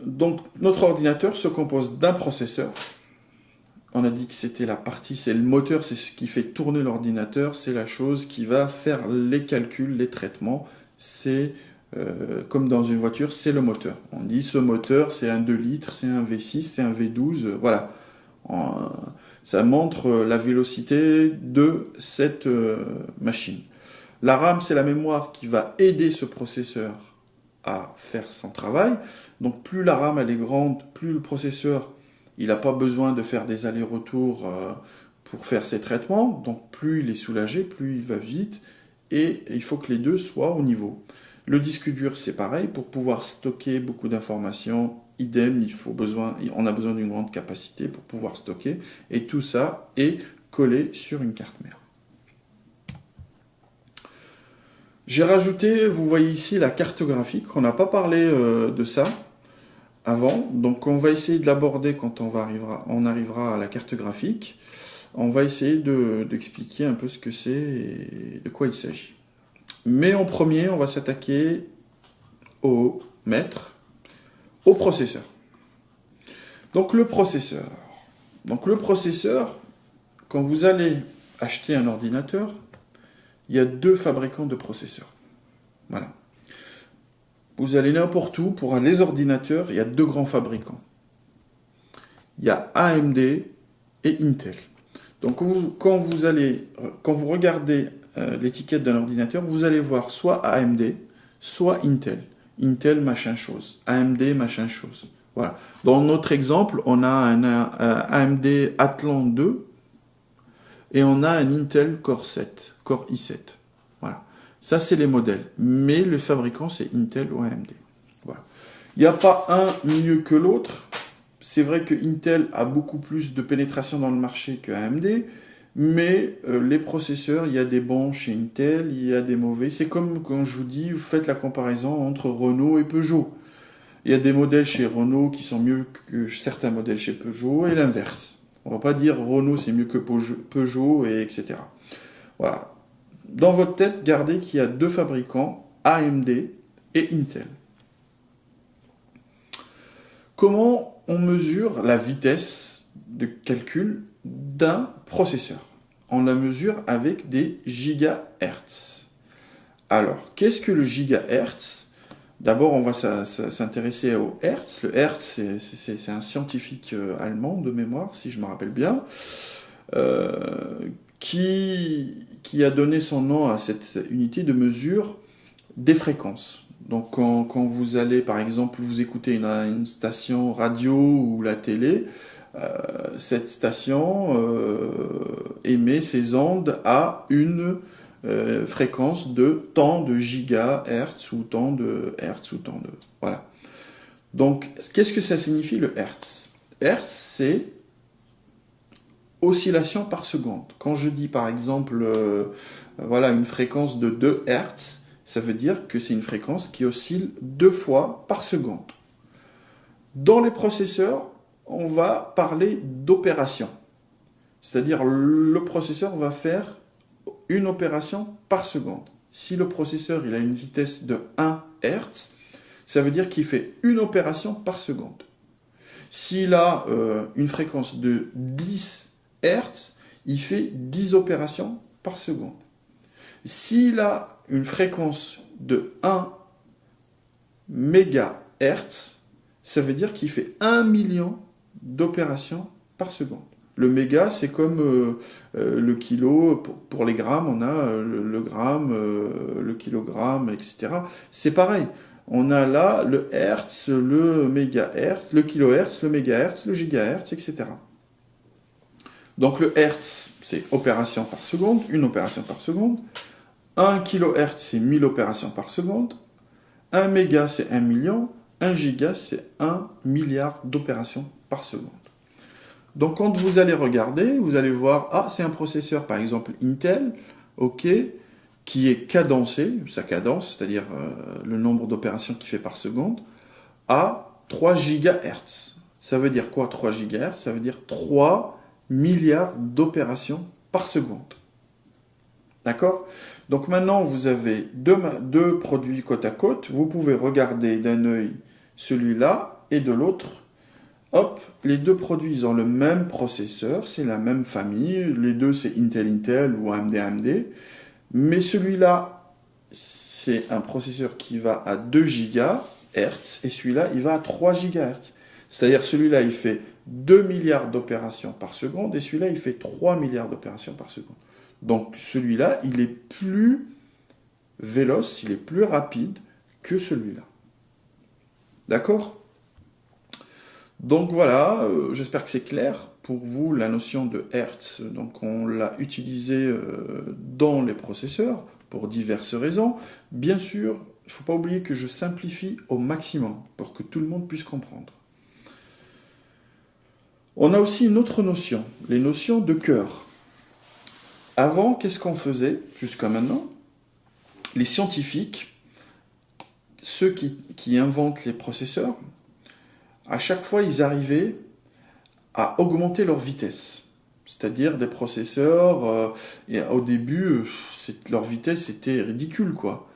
[SPEAKER 1] Donc notre ordinateur se compose d'un processeur. On a dit que c'était la partie, c'est le moteur, c'est ce qui fait tourner l'ordinateur, c'est la chose qui va faire les calculs, les traitements. C'est comme dans une voiture, c'est le moteur. On dit ce moteur, c'est un 2 litres, c'est un V6, c'est un V12, voilà. Ça montre la vélocité de cette machine. La RAM, c'est la mémoire qui va aider ce processeur à faire son travail. Donc plus la RAM elle est grande, plus le processeur il n'a pas besoin de faire des allers-retours pour faire ses traitements. Donc plus il est soulagé, plus il va vite. Et il faut que les deux soient au niveau. Le disque dur c'est pareil, pour pouvoir stocker beaucoup d'informations, idem, on a besoin d'une grande capacité pour pouvoir stocker. Et tout ça est collé sur une carte mère. J'ai rajouté, vous voyez ici la carte graphique, on n'a pas parlé de ça avant, donc on va essayer de l'aborder quand on arrivera à la carte graphique. On va essayer d'expliquer un peu ce que c'est et de quoi il s'agit. Mais en premier, on va s'attaquer au maître, au processeur. Donc le processeur, quand vous allez acheter un ordinateur, il y a deux fabricants de processeurs. Voilà. Vous allez n'importe où, pour les ordinateurs, il y a deux grands fabricants. Il y a AMD et Intel. Donc quand vous regardez l'étiquette d'un ordinateur, vous allez voir soit AMD, soit Intel. Intel machin chose, AMD machin chose. Voilà. Dans notre exemple, on a un AMD Athlon 2 et on a un Intel Core i7. Voilà. Ça, c'est les modèles. Mais le fabricant, c'est Intel ou AMD. Voilà. Il n'y a pas un mieux que l'autre. C'est vrai que Intel a beaucoup plus de pénétration dans le marché que AMD, mais les processeurs, il y a des bons chez Intel, il y a des mauvais. C'est comme quand je vous dis, vous faites la comparaison entre Renault et Peugeot. Il y a des modèles chez Renault qui sont mieux que certains modèles chez Peugeot, et l'inverse. On ne va pas dire Renault c'est mieux que Peugeot, et etc. Voilà. Dans votre tête, gardez qu'il y a deux fabricants, AMD et Intel. Comment on mesure la vitesse de calcul d'un processeur? On la mesure avec des gigahertz. Alors, qu'est-ce que le gigahertz? D'abord, on va s'intéresser au hertz. Le hertz, c'est un scientifique allemand de mémoire, si je me rappelle bien, qui a donné son nom à cette unité de mesure des fréquences. Donc quand vous allez, par exemple, vous écoutez une station radio ou la télé, cette station émet ses ondes à une fréquence de tant de gigahertz ou tant de hertz ou tant de... Voilà. Donc, qu'est-ce que ça signifie le hertz? Hertz, c'est oscillation par seconde. Quand je dis, par exemple, voilà, une fréquence de 2 hertz, ça veut dire que c'est une fréquence qui oscille 2 fois par seconde. Dans les processeurs, on va parler d'opération. C'est-à-dire, le processeur va faire une opération par seconde. Si le processeur il a une vitesse de 1 Hz, ça veut dire qu'il fait une opération par seconde. S'il a une fréquence de 10 Hz, il fait 10 opérations par seconde. S'il a une fréquence de 1 MHz, ça veut dire qu'il fait 1 million d'opérations par seconde. Le méga, c'est comme le kilo, pour les grammes, on a le gramme, le kilogramme, etc. C'est pareil. On a là le hertz, le mégahertz, le kilohertz, le mégahertz, le gigahertz, etc. Donc le hertz, c'est opération par seconde, une opération par seconde. 1 kilohertz, c'est 1000 opérations par seconde. 1 méga, c'est 1 million. 1 giga, c'est 1 milliard d'opérations par seconde. Donc quand vous allez regarder, vous allez voir, ah, c'est un processeur, par exemple Intel, ok, qui est cadencé, sa cadence, c'est-à-dire le nombre d'opérations qu'il fait par seconde, à 3 GHz. Ça veut dire quoi 3 GHz? Ça veut dire 3 milliards d'opérations par seconde. D'accord? Donc maintenant, vous avez deux produits côte à côte. Vous pouvez regarder d'un œil celui-là et de l'autre. Hop, les deux produits ils ont le même processeur, c'est la même famille. Les deux, c'est Intel ou AMD. Mais celui-là, c'est un processeur qui va à 2 GHz et celui-là, il va à 3 GHz. C'est-à-dire celui-là, il fait 2 milliards d'opérations par seconde et celui-là, il fait 3 milliards d'opérations par seconde. Donc celui-là, il est plus véloce, il est plus rapide que celui-là. D'accord ? Donc voilà, j'espère que c'est clair pour vous la notion de Hertz. Donc on l'a utilisé dans les processeurs pour diverses raisons. Bien sûr, il ne faut pas oublier que je simplifie au maximum pour que tout le monde puisse comprendre. On a aussi une autre notion, les notions de cœur. Avant, qu'est-ce qu'on faisait jusqu'à maintenant? Les scientifiques, ceux qui inventent les processeurs, à chaque fois, ils arrivaient à augmenter leur vitesse. C'est-à-dire des processeurs, au début, leur vitesse était ridicule, quoi.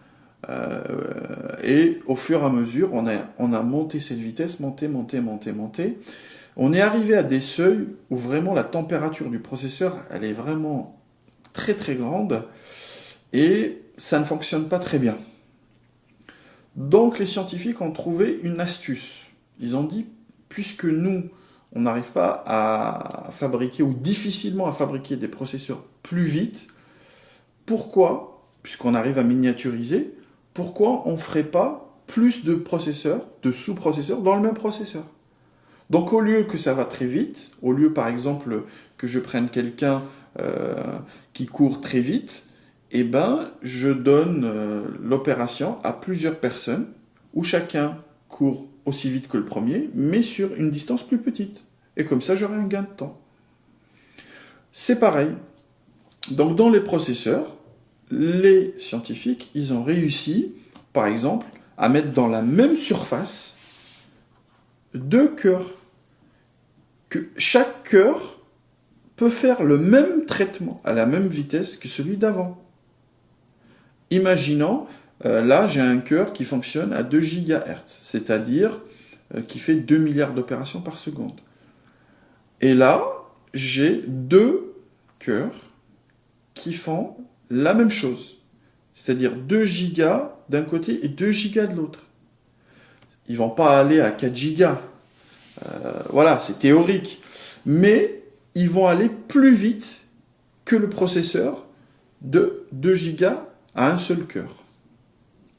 [SPEAKER 1] Et au fur et à mesure, on a monté cette vitesse, monté. On est arrivé à des seuils où vraiment la température du processeur, elle est vraiment très très grande et ça ne fonctionne pas très bien. Donc les scientifiques ont trouvé une astuce. Ils ont dit, puisque nous, on n'arrive pas à fabriquer ou difficilement à fabriquer des processeurs plus vite, pourquoi, puisqu'on arrive à miniaturiser, pourquoi on ne ferait pas plus de processeurs, de sous-processeurs dans le même processeur? Donc au lieu que ça va très vite, au lieu par exemple que je prenne quelqu'un qui court très vite, eh ben, je donne l'opération à plusieurs personnes où chacun court aussi vite que le premier, mais sur une distance plus petite. Et comme ça, j'aurai un gain de temps. C'est pareil. Donc dans les processeurs, les scientifiques, ils ont réussi, par exemple, à mettre dans la même surface 2 cœurs. Que chaque cœur peut faire le même traitement à la même vitesse que celui d'avant. Imaginons, là j'ai un cœur qui fonctionne à 2 GHz, c'est-à-dire qui fait 2 milliards d'opérations par seconde. Et là, j'ai 2 cœurs qui font la même chose, c'est-à-dire 2 gigas d'un côté et 2 gigas de l'autre. Ils ne vont pas aller à 4 gigas, voilà, c'est théorique, mais ils vont aller plus vite que le processeur de 2 gigas à un seul cœur.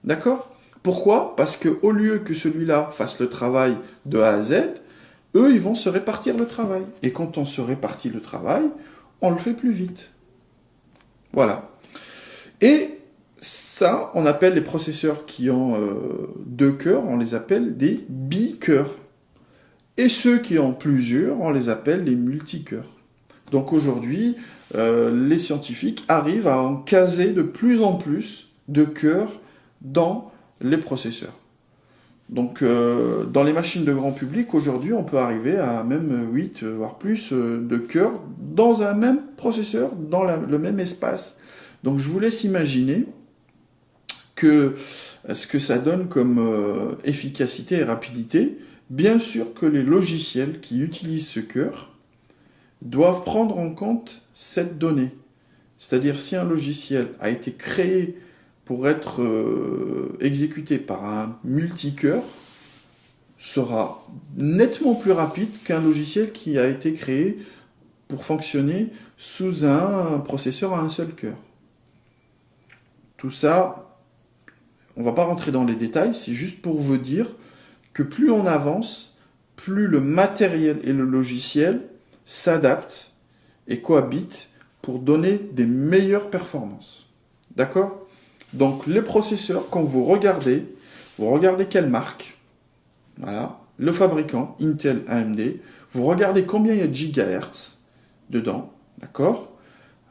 [SPEAKER 1] D'accord? Pourquoi? Parce qu'au lieu que celui-là fasse le travail de A à Z, eux, ils vont se répartir le travail. Et quand on se répartit le travail, on le fait plus vite. Voilà. Et ça, on appelle les processeurs qui ont 2 cœurs, on les appelle des bicœurs. Et ceux qui ont plusieurs, on les appelle les multicœurs. Donc aujourd'hui, les scientifiques arrivent à en caser de plus en plus de cœurs dans les processeurs. Donc dans les machines de grand public, aujourd'hui, on peut arriver à même 8, voire plus, de cœurs dans un même processeur, dans le même espace. Donc je vous laisse imaginer ce que ça donne comme efficacité et rapidité. Bien sûr que les logiciels qui utilisent ce cœur doivent prendre en compte cette donnée. C'est-à-dire si un logiciel a été créé pour être exécuté par un multicœur, sera nettement plus rapide qu'un logiciel qui a été créé pour fonctionner sous un processeur à un seul cœur. Tout ça, on ne va pas rentrer dans les détails, c'est juste pour vous dire que plus on avance, plus le matériel et le logiciel s'adaptent et cohabitent pour donner des meilleures performances. D'accord? Donc les processeurs, quand vous regardez quelle marque, voilà, le fabricant, Intel, AMD, vous regardez combien il y a de gigahertz dedans, d'accord?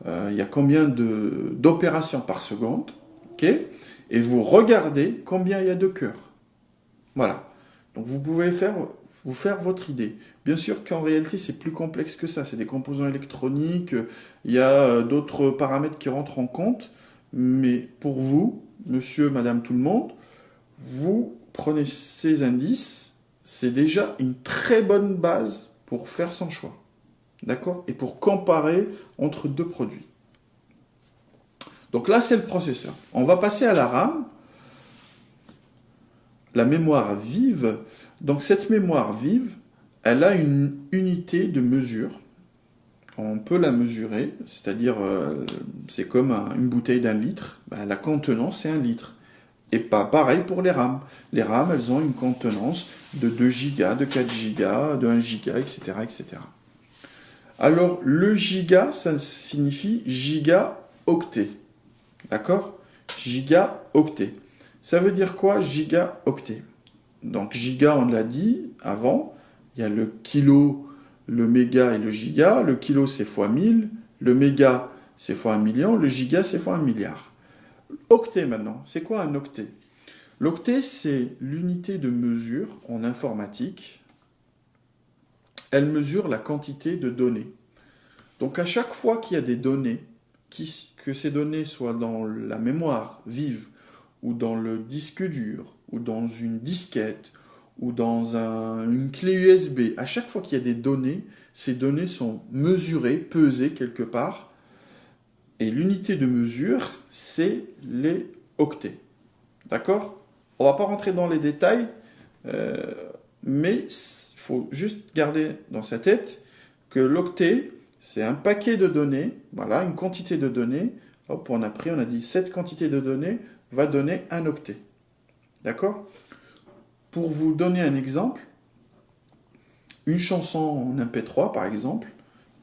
[SPEAKER 1] Il y a combien d'opérations par seconde, ok? Et vous regardez combien il y a de cœurs. Voilà. Donc vous pouvez vous faire votre idée. Bien sûr qu'en réalité c'est plus complexe que ça, c'est des composants électroniques, il y a d'autres paramètres qui rentrent en compte, mais pour vous, monsieur, madame, tout le monde, vous prenez ces indices, c'est déjà une très bonne base pour faire son choix. D'accord? Et pour comparer entre 2 produits. Donc là c'est le processeur. On va passer à la RAM. La mémoire vive, donc cette mémoire vive, elle a une unité de mesure. On peut la mesurer, c'est-à-dire c'est comme une bouteille d'1 litre, la contenance c'est 1 litre. Et pas pareil pour les RAM. Les RAM, elles ont une contenance de 2 gigas, de 4 gigas, de 1 giga, etc., etc. Alors le giga, ça signifie gigaoctet. D'accord? Gigaoctet. Ça veut dire quoi, gigaoctet? Donc giga, on l'a dit avant, il y a le kilo, le méga et le giga. Le kilo, c'est fois 1000, le méga, c'est fois 1 million, le giga, c'est fois 1 milliard. Octet maintenant, c'est quoi un octet? L'octet, c'est l'unité de mesure en informatique. Elle mesure la quantité de données. Donc à chaque fois qu'il y a des données, que ces données soient dans la mémoire vive, ou dans le disque dur, ou dans une disquette, ou dans une clé USB, à chaque fois qu'il y a des données, ces données sont mesurées, pesées quelque part, et l'unité de mesure, c'est les octets. D'accord? On ne va pas rentrer dans les détails, mais il faut juste garder dans sa tête que l'octet, c'est un paquet de données, voilà, une quantité de données. Hop, on a dit cette quantité de données va donner un octet. D'accord? Pour vous donner un exemple, une chanson en MP3 par exemple,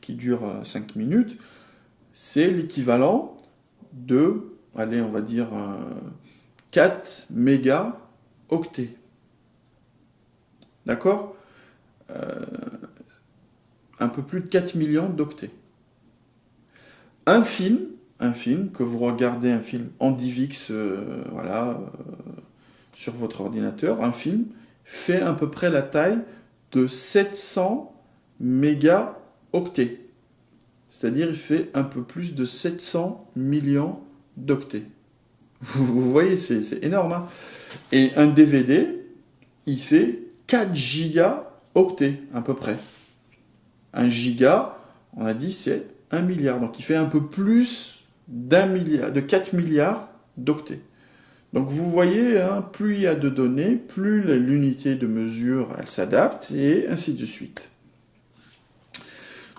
[SPEAKER 1] qui dure 5 minutes, c'est l'équivalent de, allez, on va dire 4 mégaoctets. D'accord? Un peu plus de 4 millions d'octets. Un film que vous regardez, un film en DivX, sur votre ordinateur, un film fait à peu près la taille de 700 mégaoctets. C'est-à-dire il fait un peu plus de 700 millions d'octets. Vous voyez, c'est énorme. Hein, et un DVD, il fait 4 gigaoctets à peu près. Un giga, on a dit, c'est 1 milliard. Donc il fait un peu plus d'1 milliard, de 4 milliards d'octets. Donc vous voyez, hein, plus il y a de données, plus l'unité de mesure elle s'adapte, et ainsi de suite.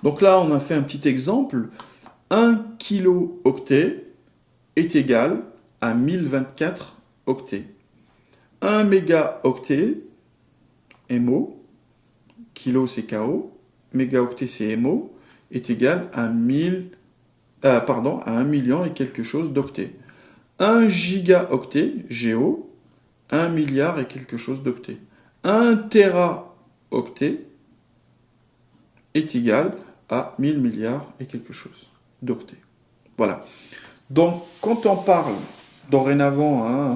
[SPEAKER 1] Donc là, on a fait un petit exemple. 1 kilooctet est égal à 1024 octets. 1 mégaoctet, MO, kilo c'est KO, mégaoctet c'est MO, est égal à 1 million et quelque chose d'octets. 1 gigaoctet, GO, 1 milliard et quelque chose d'octets. 1 téraoctet est égal à 1000 milliards et quelque chose d'octets. Voilà. Donc, quand on parle, dorénavant, hein,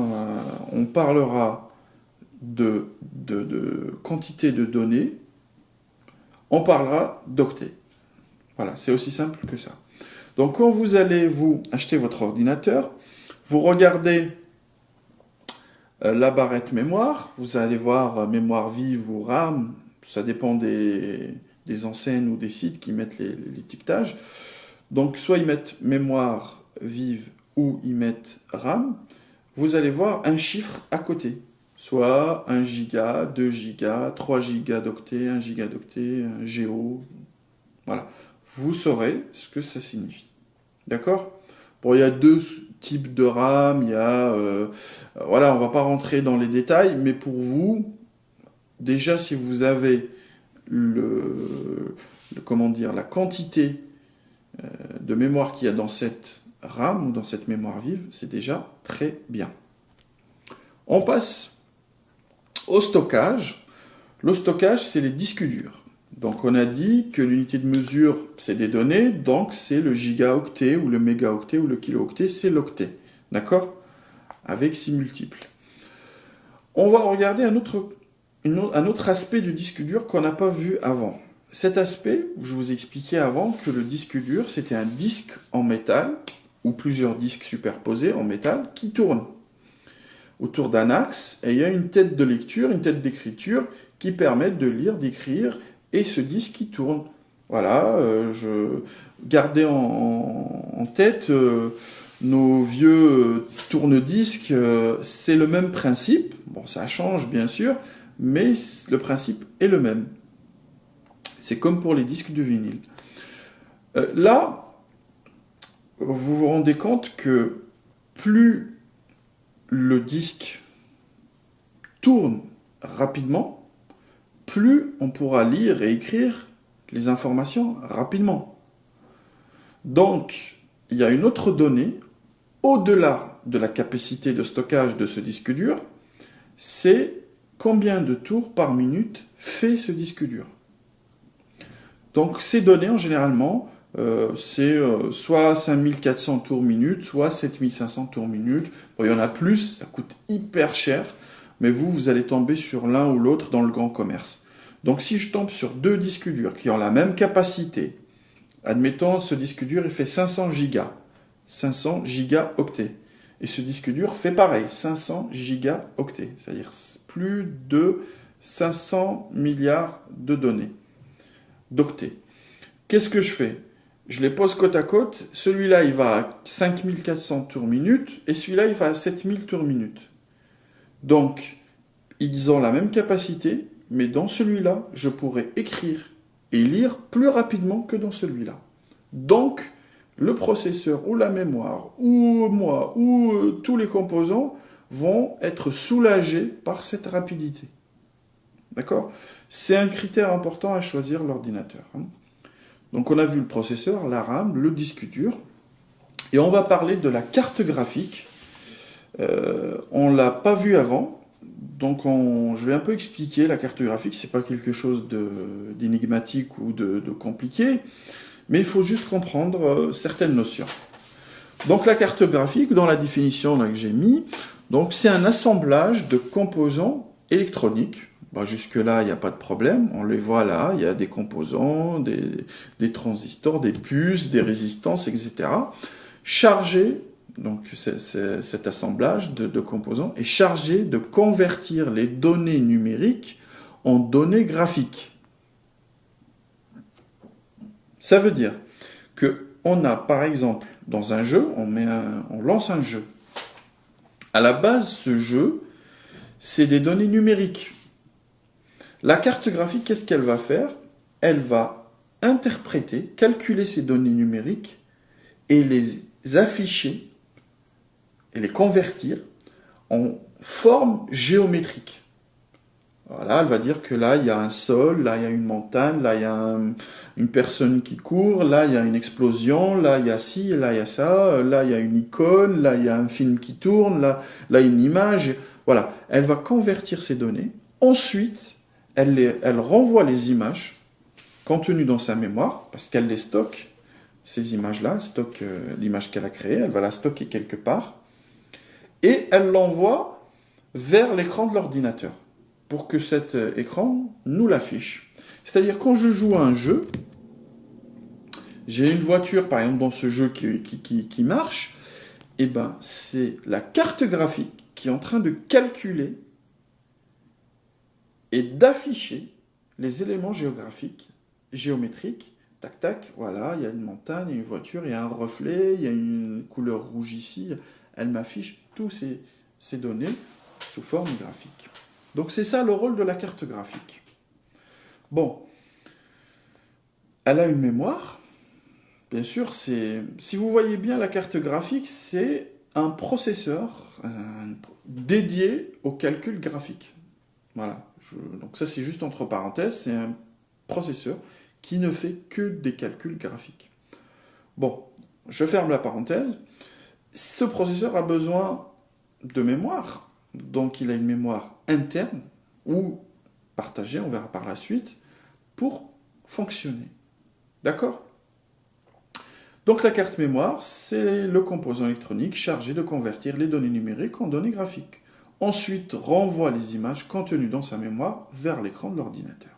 [SPEAKER 1] on parlera de quantité de données, on parlera d'octets. Voilà, c'est aussi simple que ça. Donc, quand vous allez vous acheter votre ordinateur, vous regardez la barrette mémoire, vous allez voir mémoire vive ou RAM, ça dépend des enseignes ou des sites qui mettent l'étiquetage. Donc, soit ils mettent mémoire vive ou ils mettent RAM, vous allez voir un chiffre à côté. Soit 1 giga, 2 giga, 3 giga d'octets, 1 giga d'octets, un GO. Voilà. Vous saurez ce que ça signifie. D'accord ? Bon, il y a deux types de RAM, il y a... voilà, on ne va pas rentrer dans les détails, mais pour vous, déjà, si vous avez la quantité de mémoire qu'il y a dans cette RAM ou dans cette mémoire vive, c'est déjà très bien. On passe au stockage. Le stockage, c'est les disques durs. Donc on a dit que l'unité de mesure, c'est des données, donc c'est le gigaoctet ou le mégaoctet ou le kilooctet, c'est l'octet. D'accord ? Avec 6 multiples. On va regarder un autre aspect du disque dur qu'on n'a pas vu avant. Cet aspect, je vous expliquais avant que le disque dur, c'était un disque en métal, ou plusieurs disques superposés en métal, qui tournent autour d'un axe, et il y a une tête de lecture, une tête d'écriture, qui permettent de lire, d'écrire, et ce disque qui tourne. Voilà, gardez en tête nos vieux tourne-disques, c'est le même principe. Bon, ça change bien sûr, mais le principe est le même. C'est comme pour les disques de vinyle. Là, vous vous rendez compte que plus le disque tourne rapidement, plus on pourra lire et écrire les informations rapidement. Donc, il y a une autre donnée, au-delà de la capacité de stockage de ce disque dur, c'est combien de tours par minute fait ce disque dur. Donc, ces données, généralement, c'est soit 5400 tours minute, soit 7500 tours minute. Bon, il y en a plus, ça coûte hyper cher, mais vous allez tomber sur l'un ou l'autre dans le grand commerce. Donc si je tombe sur deux disques durs qui ont la même capacité, admettons ce disque dur il fait 500 gigaoctets, et ce disque dur fait pareil, 500 gigaoctets, c'est-à-dire plus de 500 milliards de données, d'octets. Qu'est-ce que je fais ? Je les pose côte à côte, celui-là il va à 5400 tours minute, et celui-là il va à 7000 tours minute. Donc, ils ont la même capacité, mais dans celui-là, je pourrais écrire et lire plus rapidement que dans celui-là. Donc, le processeur ou la mémoire, ou moi, ou tous les composants vont être soulagés par cette rapidité. D'accord ? C'est un critère important à choisir l'ordinateur. Donc, on a vu le processeur, la RAM, le disque dur, et on va parler de la carte graphique. On ne l'a pas vu avant, donc je vais un peu expliquer la carte graphique. C'est pas quelque chose d'énigmatique ou de compliqué, mais il faut juste comprendre certaines notions. Donc la carte graphique, dans la définition là, que j'ai mis, donc c'est un assemblage de composants électroniques. Bah, jusque-là, il n'y a pas de problème. On les voit là, il y a des composants, des transistors, des puces, des résistances, etc. Chargés, donc cet assemblage de composants est chargé de convertir les données numériques en données graphiques. Ça veut dire que on a, par exemple, dans un jeu, on lance un jeu. À la base, ce jeu, c'est des données numériques. La carte graphique, qu'est-ce qu'elle va faire? Elle va interpréter, calculer ces données numériques et les afficher et les convertir en forme géométrique. Voilà, elle va dire que là, il y a un sol, là, il y a une montagne, là, il y a une personne qui court, là, il y a une explosion, là, il y a ci, là, il y a ça, là, il y a une icône, là, il y a un film qui tourne, là, une image. Voilà, elle va convertir ces données. Ensuite, elle renvoie les images contenues dans sa mémoire, parce qu'elle les stocke, ces images-là, elle stocke l'image qu'elle a créée, elle va la stocker quelque part, et elle l'envoie vers l'écran de l'ordinateur, pour que cet écran nous l'affiche. C'est-à-dire, quand je joue à un jeu, j'ai une voiture, par exemple, dans ce jeu qui marche, et ben, c'est la carte graphique qui est en train de calculer et d'afficher les éléments géométriques. Tac, tac, voilà, il y a une montagne, il y a une voiture, il y a un reflet, il y a une couleur rouge ici. Elle m'affiche tous ces données sous forme graphique. Donc c'est ça le rôle de la carte graphique. Bon, elle a une mémoire. Bien sûr, si vous voyez bien la carte graphique, c'est un processeur dédié au calcul graphique. Voilà. Donc ça, c'est juste entre parenthèses, c'est un processeur qui ne fait que des calculs graphiques. Bon, je ferme la parenthèse. Ce processeur a besoin de mémoire. Donc il a une mémoire interne ou partagée, on verra par la suite, pour fonctionner. D'accord ? Donc la carte mémoire, c'est le composant électronique chargé de convertir les données numériques en données graphiques. Ensuite, renvoie les images contenues dans sa mémoire vers l'écran de l'ordinateur.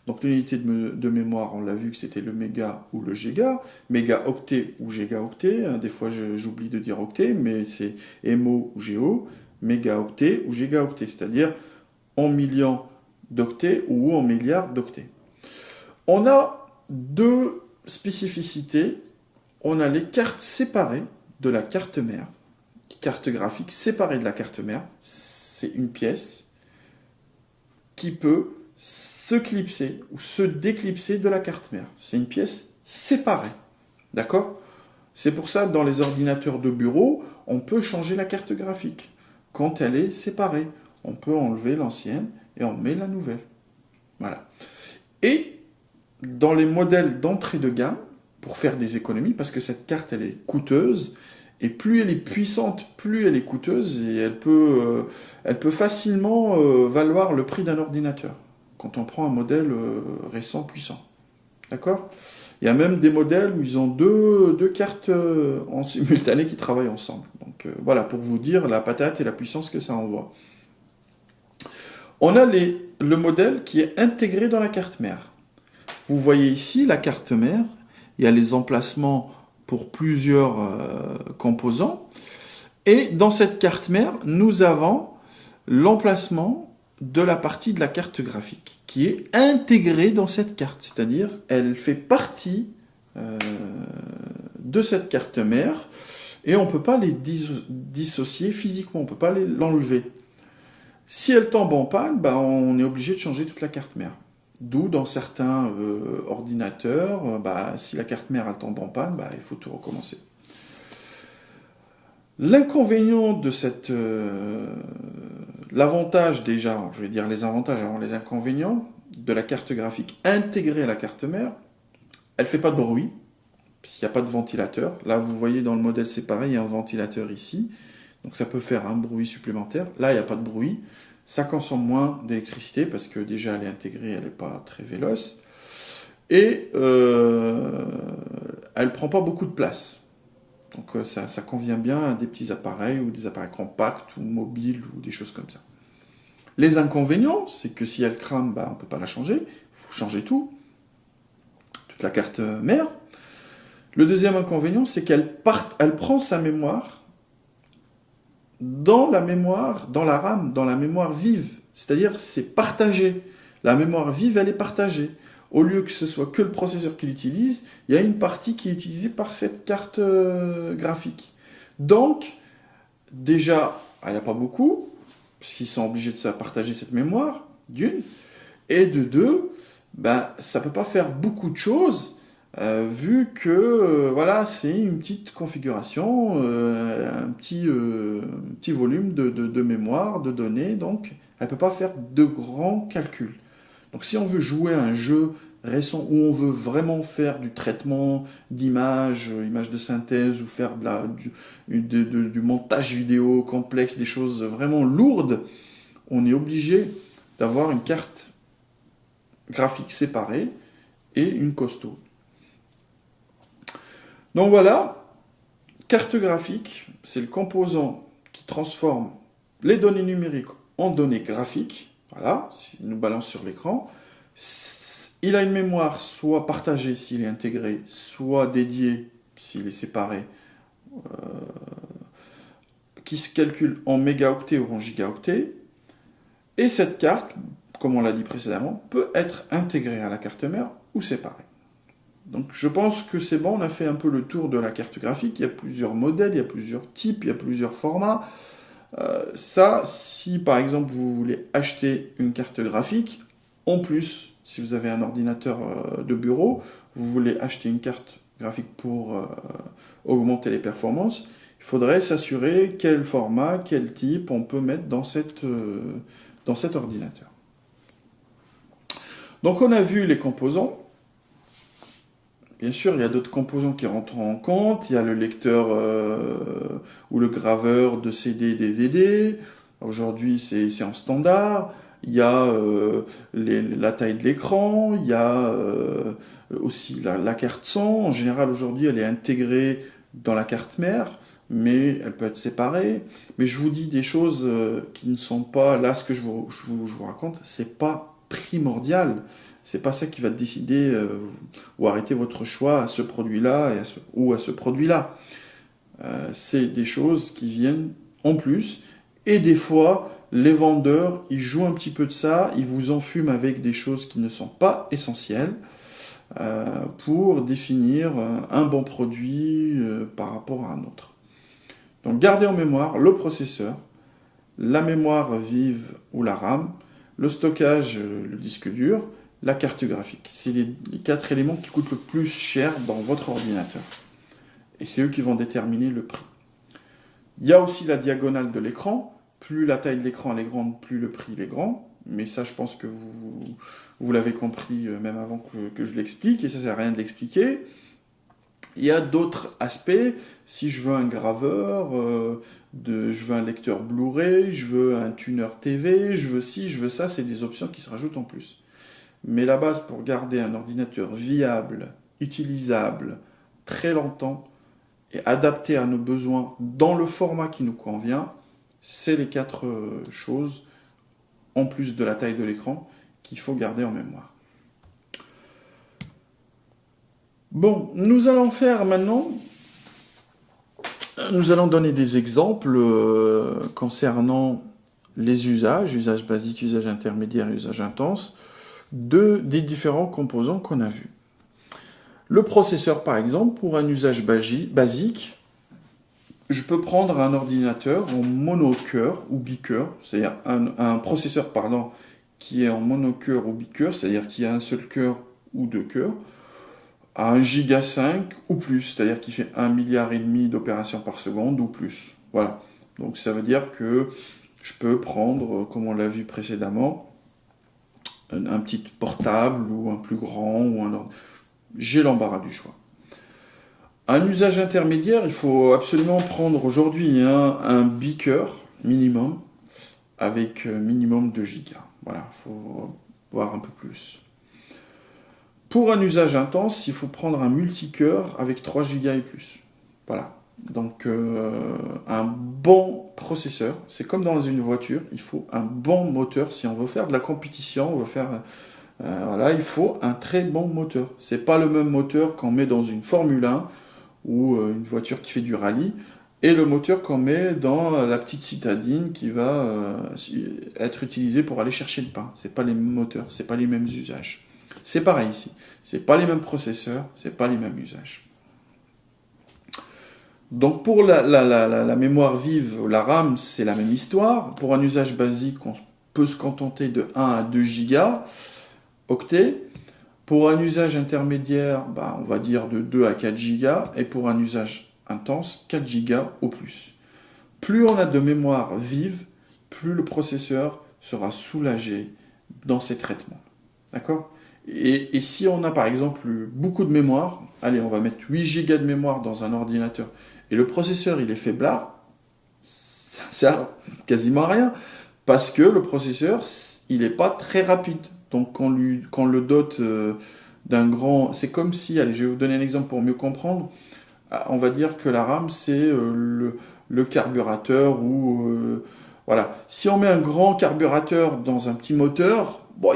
[SPEAKER 1] Donc l'unité de mémoire, on l'a vu que c'était le méga ou le giga, mégaoctet ou gigaoctet, des fois j'oublie de dire octet, mais c'est MO ou GO, mégaoctet ou gigaoctet, c'est-à-dire en millions d'octets ou en milliards d'octets. On a deux spécificités. On a les cartes séparées de la carte mère. Carte graphique séparée de la carte mère, c'est une pièce qui peut se clipser ou se déclipser de la carte mère. C'est une pièce séparée. D'accord ? C'est pour ça, dans les ordinateurs de bureau, on peut changer la carte graphique. Quand elle est séparée, on peut enlever l'ancienne et on met la nouvelle. Voilà. Et dans les modèles d'entrée de gamme, pour faire des économies, parce que cette carte, elle est coûteuse, et plus elle est puissante, plus elle est coûteuse, et elle peut facilement valoir le prix d'un ordinateur, quand on prend un modèle récent, puissant. D'accord ? Il y a même des modèles où ils ont deux cartes en simultané qui travaillent ensemble. Donc voilà, pour vous dire la patate et la puissance que ça envoie. On a le modèle qui est intégré dans la carte mère. Vous voyez ici la carte mère, il y a les emplacements pour plusieurs composants. Et dans cette carte mère, nous avons l'emplacement de la partie de la carte graphique qui est intégrée dans cette carte. C'est-à-dire, elle fait partie de cette carte mère et on ne peut pas les dissocier physiquement, on ne peut pas l'enlever. Si elle tombe en panne, on est obligé de changer toute la carte mère. D'où, dans certains ordinateurs, si la carte mère elle tombe en panne, il faut tout recommencer. L'inconvénient de l'avantage déjà, je vais dire les avantages avant les inconvénients, de la carte graphique intégrée à la carte mère, elle ne fait pas de bruit, s'il n'y a pas de ventilateur. Là, vous voyez dans le modèle, c'est pareil, il y a un ventilateur ici, donc ça peut faire un bruit supplémentaire. Là, il n'y a pas de bruit. Ça consomme moins d'électricité parce que déjà elle est intégrée, elle n'est pas très véloce. Et elle ne prend pas beaucoup de place. Donc ça convient bien à des petits appareils ou des appareils compacts ou mobiles ou des choses comme ça. Les inconvénients, c'est que si elle crame, on ne peut pas la changer. Il faut changer tout, toute la carte mère. Le deuxième inconvénient, c'est elle prend sa mémoire dans la mémoire, dans la RAM, dans la mémoire vive. C'est-à-dire, c'est partagé. La mémoire vive, elle est partagée. Au lieu que ce soit que le processeur qui l'utilise, il y a une partie qui est utilisée par cette carte graphique. Donc, déjà, elle n'a pas beaucoup, puisqu'ils sont obligés de partager cette mémoire, d'une. Et de deux, ça ne peut pas faire beaucoup de choses, vu que voilà, c'est une petite configuration, un petit volume de mémoire, de données, donc elle ne peut pas faire de grands calculs. Donc si on veut jouer à un jeu récent où on veut vraiment faire du traitement d'images, images de synthèse, ou faire du montage vidéo complexe, des choses vraiment lourdes, on est obligé d'avoir une carte graphique séparée et une costaud. Donc voilà, carte graphique, c'est le composant qui transforme les données numériques en données graphiques. Voilà, il nous balance sur l'écran. Il a une mémoire soit partagée s'il est intégré, soit dédiée s'il est séparé, qui se calcule en mégaoctets ou en gigaoctets. Et cette carte, comme on l'a dit précédemment, peut être intégrée à la carte mère ou séparée. Donc je pense que c'est bon, on a fait un peu le tour de la carte graphique. Il y a plusieurs modèles, il y a plusieurs types, il y a plusieurs formats. Si par exemple vous voulez acheter une carte graphique, en plus, si vous avez un ordinateur de bureau, vous voulez acheter une carte graphique pour augmenter les performances, il faudrait s'assurer quel format, quel type on peut mettre dans cet ordinateur. Donc on a vu les composants. Bien sûr, il y a d'autres composants qui rentrent en compte. Il y a le lecteur ou le graveur de CD, DVD. Aujourd'hui, c'est en standard. Il y a la taille de l'écran. Il y a aussi la carte son. En général, aujourd'hui, elle est intégrée dans la carte mère, mais elle peut être séparée. Mais je vous dis des choses qui ne sont pas... Là, ce que je vous raconte, c'est pas primordial. C'est pas ça qui va décider ou arrêter votre choix à ce produit-là ou à ce produit-là. C'est des choses qui viennent en plus. Et des fois, les vendeurs, ils jouent un petit peu de ça, ils vous enfument avec des choses qui ne sont pas essentielles pour définir un bon produit par rapport à un autre. Donc gardez en mémoire le processeur, la mémoire vive ou la RAM, le stockage, le disque dur, la carte graphique. C'est les 4 éléments qui coûtent le plus cher dans votre ordinateur. Et c'est eux qui vont déterminer le prix. Il y a aussi la diagonale de l'écran. Plus la taille de l'écran est grande, plus le prix est grand. Mais ça, je pense que vous l'avez compris même avant que je l'explique. Et ça ne sert à rien de l'expliquer. Il y a d'autres aspects. Si je veux un graveur, je veux un lecteur Blu-ray, je veux un tuner TV, je veux ci, je veux ça, c'est des options qui se rajoutent en plus. Mais la base pour garder un ordinateur viable, utilisable, très longtemps et adapté à nos besoins dans le format qui nous convient, c'est les 4 choses, en plus de la taille de l'écran, qu'il faut garder en mémoire. Bon, nous allons faire maintenant, nous allons donner des exemples concernant les usages basiques, usages intermédiaires et usages intenses, des différents composants qu'on a vus. Le processeur, par exemple, pour un usage basique, je peux prendre un ordinateur en monocœur ou bicœur, c'est-à-dire un processeur qui est en monocœur ou bicœur, c'est-à-dire qui a un seul cœur ou 2 cœurs, à 1 giga 5 ou plus, c'est-à-dire qui fait 1,5 milliard d'opérations par seconde ou plus. Voilà. Donc ça veut dire que je peux prendre, comme on l'a vu précédemment, un petit portable ou un plus grand ou un ordre. J'ai l'embarras du choix. Un usage intermédiaire, il faut absolument prendre aujourd'hui un bicœur minimum avec minimum 2 gigas. Voilà, il faut voir un peu plus. Pour un usage intense, il faut prendre un multicœur avec 3 gigas et plus. Voilà. Donc, un bon processeur, c'est comme dans une voiture, il faut un bon moteur. Si on veut faire de la compétition, on veut faire, voilà, il faut un très bon moteur. C'est pas le même moteur qu'on met dans une Formule 1 ou une voiture qui fait du rallye, et le moteur qu'on met dans la petite citadine qui va être utilisée pour aller chercher le pain. C'est pas les mêmes moteurs, c'est pas les mêmes usages. C'est pareil ici. C'est pas les mêmes processeurs, c'est pas les mêmes usages. Donc pour la mémoire vive, la RAM, c'est la même histoire. Pour un usage basique, on peut se contenter de 1 à 2 gigas octets. Pour un usage intermédiaire, on va dire de 2 à 4 gigas. Et pour un usage intense, 4 gigas au plus. Plus on a de mémoire vive, plus le processeur sera soulagé dans ses traitements. D'accord ? Et si on a par exemple beaucoup de mémoire, allez, on va mettre 8 gigas de mémoire dans un ordinateur, et le processeur il est faiblard, ça sert quasiment à rien, parce que le processeur il n'est pas très rapide. Donc quand on le dote d'un grand... C'est comme si, allez, je vais vous donner un exemple pour mieux comprendre, on va dire que la RAM c'est le carburateur ou... voilà. Si on met un grand carburateur dans un petit moteur, bon,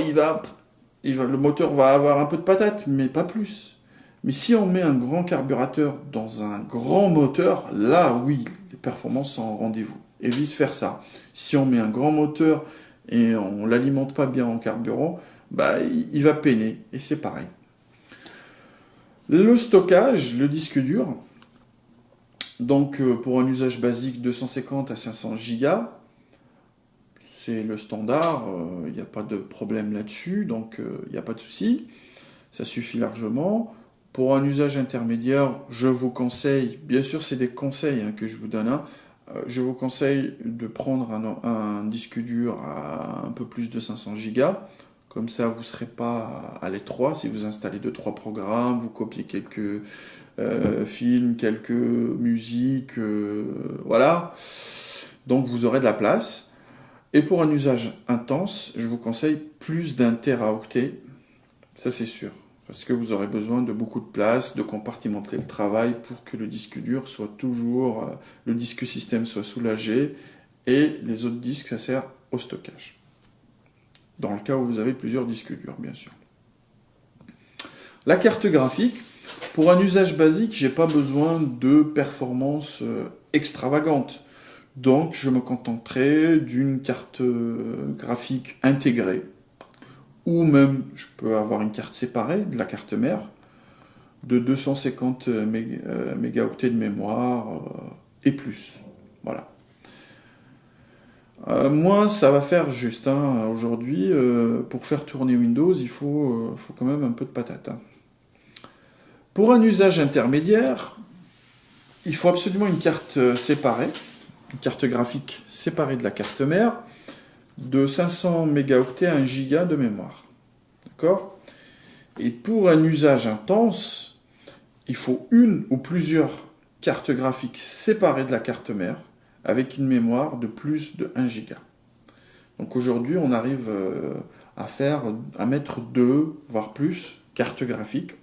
[SPEAKER 1] le moteur va avoir un peu de patate, mais pas plus. Mais si on met un grand carburateur dans un grand moteur, là, oui, les performances sont au rendez-vous. Et vice-versa. Si on met un grand moteur et on ne l'alimente pas bien en carburant, il va peiner. Et c'est pareil. Le stockage, le disque dur, donc pour un usage basique 250 à 500 gigas, c'est le standard, il n'y a pas de problème là-dessus, donc il n'y a pas de souci, ça suffit largement. Pour un usage intermédiaire, je vous conseille, bien sûr c'est des conseils que je vous donne, je vous conseille de prendre un disque dur à un peu plus de 500 gigas, comme ça vous ne serez pas à l'étroit. Si vous installez 2-3 programmes, vous copiez quelques films, quelques musiques, voilà, donc vous aurez de la place. Et pour un usage intense, je vous conseille plus d'un téraoctet, ça c'est sûr, parce que vous aurez besoin de beaucoup de place, de compartimenter le travail pour que le disque dur soit toujours, le disque système soit soulagé, et les autres disques, ça sert au stockage. Dans le cas où vous avez plusieurs disques durs, bien sûr. La carte graphique, pour un usage basique, j'ai pas besoin de performance extravagante. Donc, je me contenterai d'une carte graphique intégrée, ou même, je peux avoir une carte séparée de la carte mère, de 250 mégaoctets de mémoire et plus. Voilà. Moi, ça va faire juste. Aujourd'hui, pour faire tourner Windows, il faut quand même un peu de patate. Pour un usage intermédiaire, il faut absolument une carte séparée, une carte graphique séparée de la carte mère, de 500 mégaoctets à 1 giga de mémoire. D'accord ? Et pour un usage intense, il faut une ou plusieurs cartes graphiques séparées de la carte mère, avec une mémoire de plus de 1 giga. Donc aujourd'hui, on arrive à mettre 2, voire plus, cartes graphiques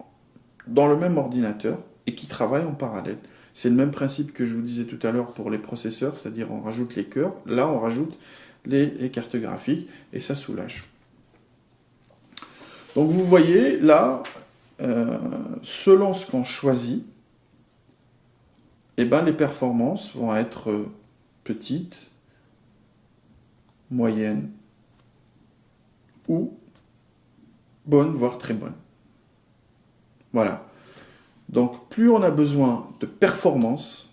[SPEAKER 1] dans le même ordinateur et qui travaillent en parallèle. C'est le même principe que je vous disais tout à l'heure pour les processeurs, c'est-à-dire on rajoute les cœurs, là on rajoute les cartes graphiques et ça soulage. Donc vous voyez là, selon ce qu'on choisit, les performances vont être petites, moyennes ou bonnes, voire très bonnes. Voilà. Donc plus on a besoin de performance,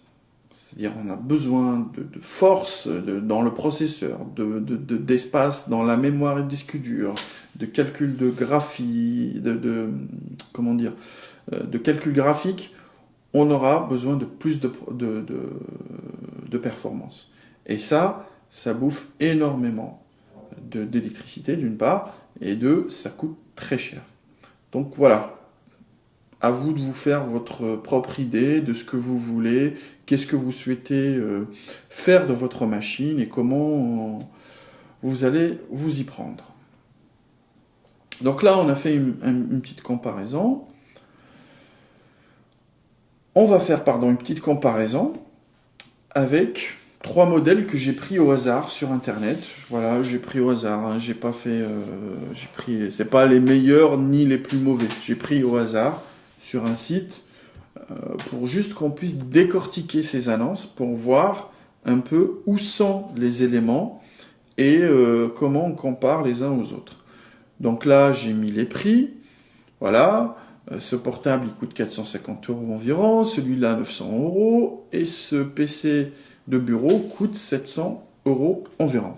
[SPEAKER 1] c'est-à-dire on a besoin de force dans le processeur, d'espace dans la mémoire et le disque dur, de calcul de graphie, de calcul graphique, on aura besoin de plus de performance. Et ça bouffe énormément d'électricité d'une part, et ça coûte très cher. Donc voilà. À vous de vous faire votre propre idée de ce que vous voulez, qu'est-ce que vous souhaitez faire de votre machine et comment vous allez vous y prendre. Donc là, on a fait une petite comparaison. On va faire, une petite comparaison avec 3 modèles que j'ai pris au hasard sur Internet. Voilà, j'ai pris au hasard, hein, j'ai pas fait... c'est pas les meilleurs ni les plus mauvais. J'ai pris au hasard sur un site pour juste qu'on puisse décortiquer ces annonces pour voir un peu où sont les éléments et comment on compare les uns aux autres. Donc là, j'ai mis les prix. Voilà, ce portable, il coûte 450 € environ, celui-là 900 €, et ce PC de bureau coûte 700 € environ.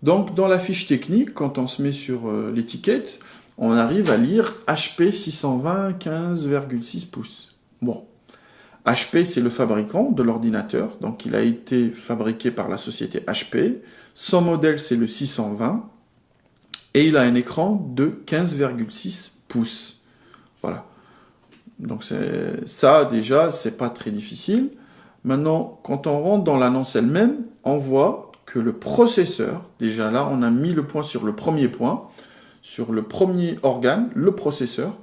[SPEAKER 1] Donc, dans la fiche technique, quand on se met sur l'étiquette, on arrive à lire HP 620 15,6 pouces. Bon, HP, c'est le fabricant de l'ordinateur, donc il a été fabriqué par la société HP. Son modèle, c'est le 620, et il a un écran de 15,6 pouces. Voilà. Donc ça, déjà, c'est pas très difficile. Maintenant, quand on rentre dans l'annonce elle-même, on voit que le processeur, déjà là, on a mis le point sur le premier point, sur le premier organe, le processeur,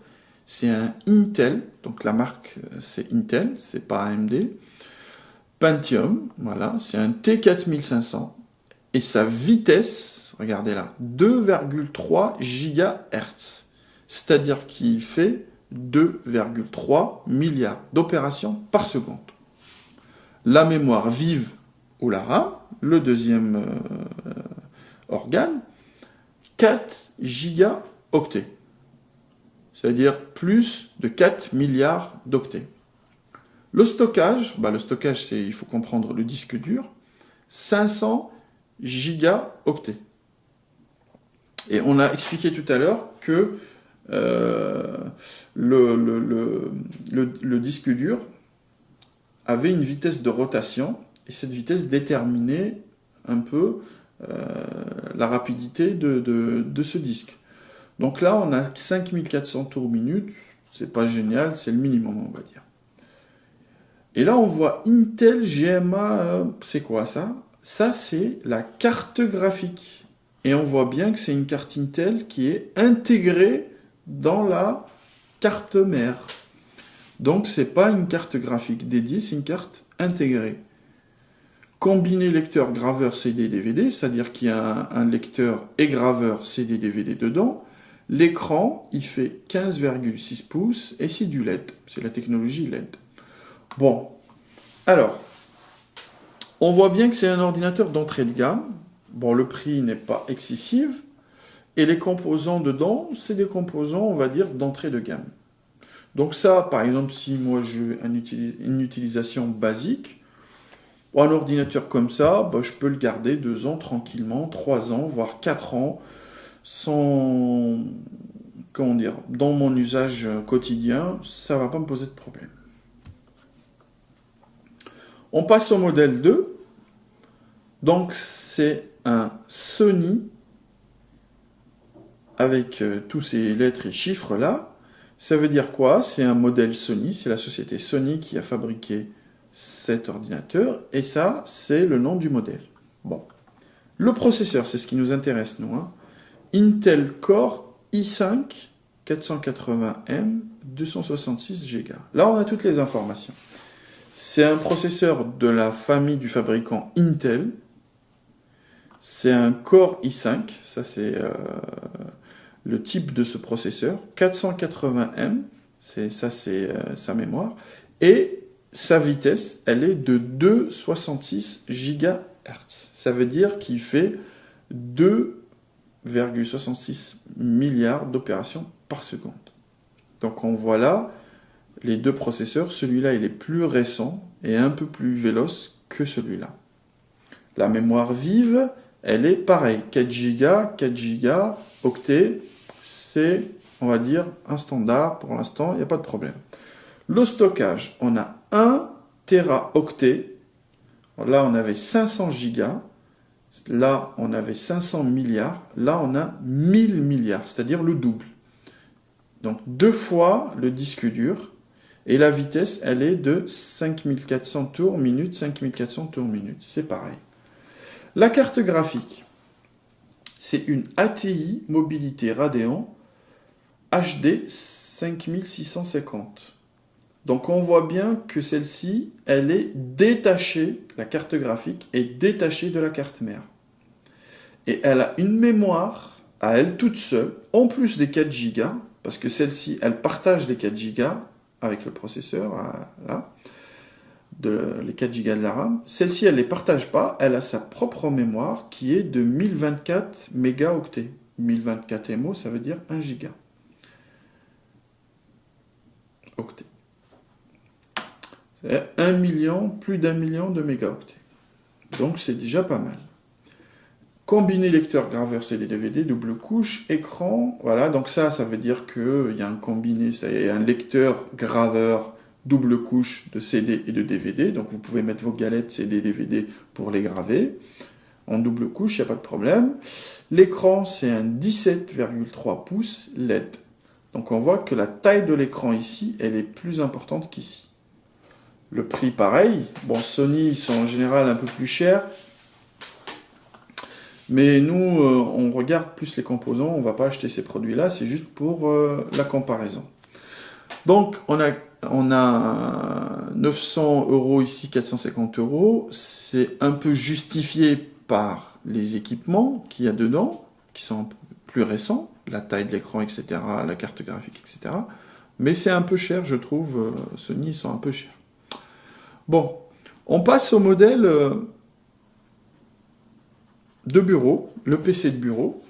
[SPEAKER 1] c'est un Intel, donc la marque c'est Intel, c'est pas AMD. Pentium, voilà, c'est un T4500, et sa vitesse, regardez là, 2,3 GHz, c'est-à-dire qu'il fait 2,3 milliards d'opérations par seconde. La mémoire vive ou la RAM, le deuxième organe, 4 gigaoctets, c'est-à-dire plus de 4 milliards d'octets. Le stockage, il faut comprendre le disque dur, 500 gigaoctets. Et on a expliqué tout à l'heure que le disque dur avait une vitesse de rotation, et cette vitesse déterminait un peu la rapidité de ce disque. Donc là, on a 5400 tours minute, c'est pas génial, c'est le minimum, on va dire. Et là, on voit Intel GMA, c'est quoi ça? Ça, c'est la carte graphique. Et on voit bien que c'est une carte Intel qui est intégrée dans la carte mère. Donc, c'est pas une carte graphique dédiée, c'est une carte intégrée. Combiné lecteur-graveur CD-DVD, c'est-à-dire qu'il y a un lecteur et graveur CD-DVD dedans. L'écran, il fait 15,6 pouces et c'est du LED. C'est la technologie LED. Bon, alors, on voit bien que c'est un ordinateur d'entrée de gamme. Bon, le prix n'est pas excessif. Et les composants dedans, c'est des composants, on va dire, d'entrée de gamme. Donc ça, par exemple, si moi j'ai une utilisation basique, un ordinateur comme ça, je peux le garder 2 ans tranquillement, 3 ans, voire 4 ans, sans, dans mon usage quotidien, ça ne va pas me poser de problème. On passe au modèle 2. Donc c'est un Sony avec tous ces lettres et chiffres là. Ça veut dire quoi? C'est un modèle Sony, c'est la société Sony qui a fabriqué cet ordinateur, et ça, c'est le nom du modèle. Bon. Le processeur, c'est ce qui nous intéresse, nous. Intel Core i5 480M 266 Go. Là, on a toutes les informations. C'est un processeur de la famille du fabricant Intel. C'est un Core i5, ça c'est le type de ce processeur. 480M, c'est sa mémoire. Et sa vitesse, elle est de 2,66 GHz. Ça veut dire qu'il fait 2,66 milliards d'opérations par seconde. Donc on voit là les deux processeurs. Celui-là, il est plus récent et un peu plus véloce que celui-là. La mémoire vive, elle est pareille. 4 Go, 4 Go, octets, c'est, on va dire, un standard. Pour l'instant, il n'y a pas de problème. Le stockage, on a 1 Teraoctet. Là, on avait 500 gigas. Là, on avait 500 milliards. Là, on a 1000 milliards, c'est-à-dire le double. Donc, 2 fois le disque dur. Et la vitesse, elle est de 5400 tours minute, 5400 tours minute. C'est pareil. La carte graphique, c'est une ATI Mobilité Radeon HD 5650. Donc on voit bien que celle-ci, elle est détachée, la carte graphique est détachée de la carte mère. Et elle a une mémoire à elle toute seule, en plus des 4 Go, parce que celle-ci, elle partage les 4 Go avec le processeur, là, les 4 Go de la RAM. Celle-ci, elle ne les partage pas, elle a sa propre mémoire qui est de 1024 mégaoctets. 1024 MO, ça veut dire 1 Go. Octets. C'est plus d'1 million de mégaoctets. Donc c'est déjà pas mal. Combiné lecteur graveur CD-DVD, double couche, écran, voilà, donc ça veut dire qu'il y a un combiné, c'est un lecteur graveur double couche de CD et de DVD, donc vous pouvez mettre vos galettes CD-DVD pour les graver, en double couche, il n'y a pas de problème. L'écran, c'est un 17,3 pouces LED, donc on voit que la taille de l'écran ici, elle est plus importante qu'ici. Le prix, pareil, bon, Sony, ils sont en général un peu plus chers, mais nous, on regarde plus les composants, on ne va pas acheter ces produits-là, c'est juste pour la comparaison. Donc, on a 900 € ici, 450 €. C'est un peu justifié par les équipements qu'il y a dedans, qui sont un peu plus récents, la taille de l'écran, etc., la carte graphique, etc. Mais c'est un peu cher, je trouve. Sony, ils sont un peu chers. Bon, on passe au modèle de bureau, le PC de bureau.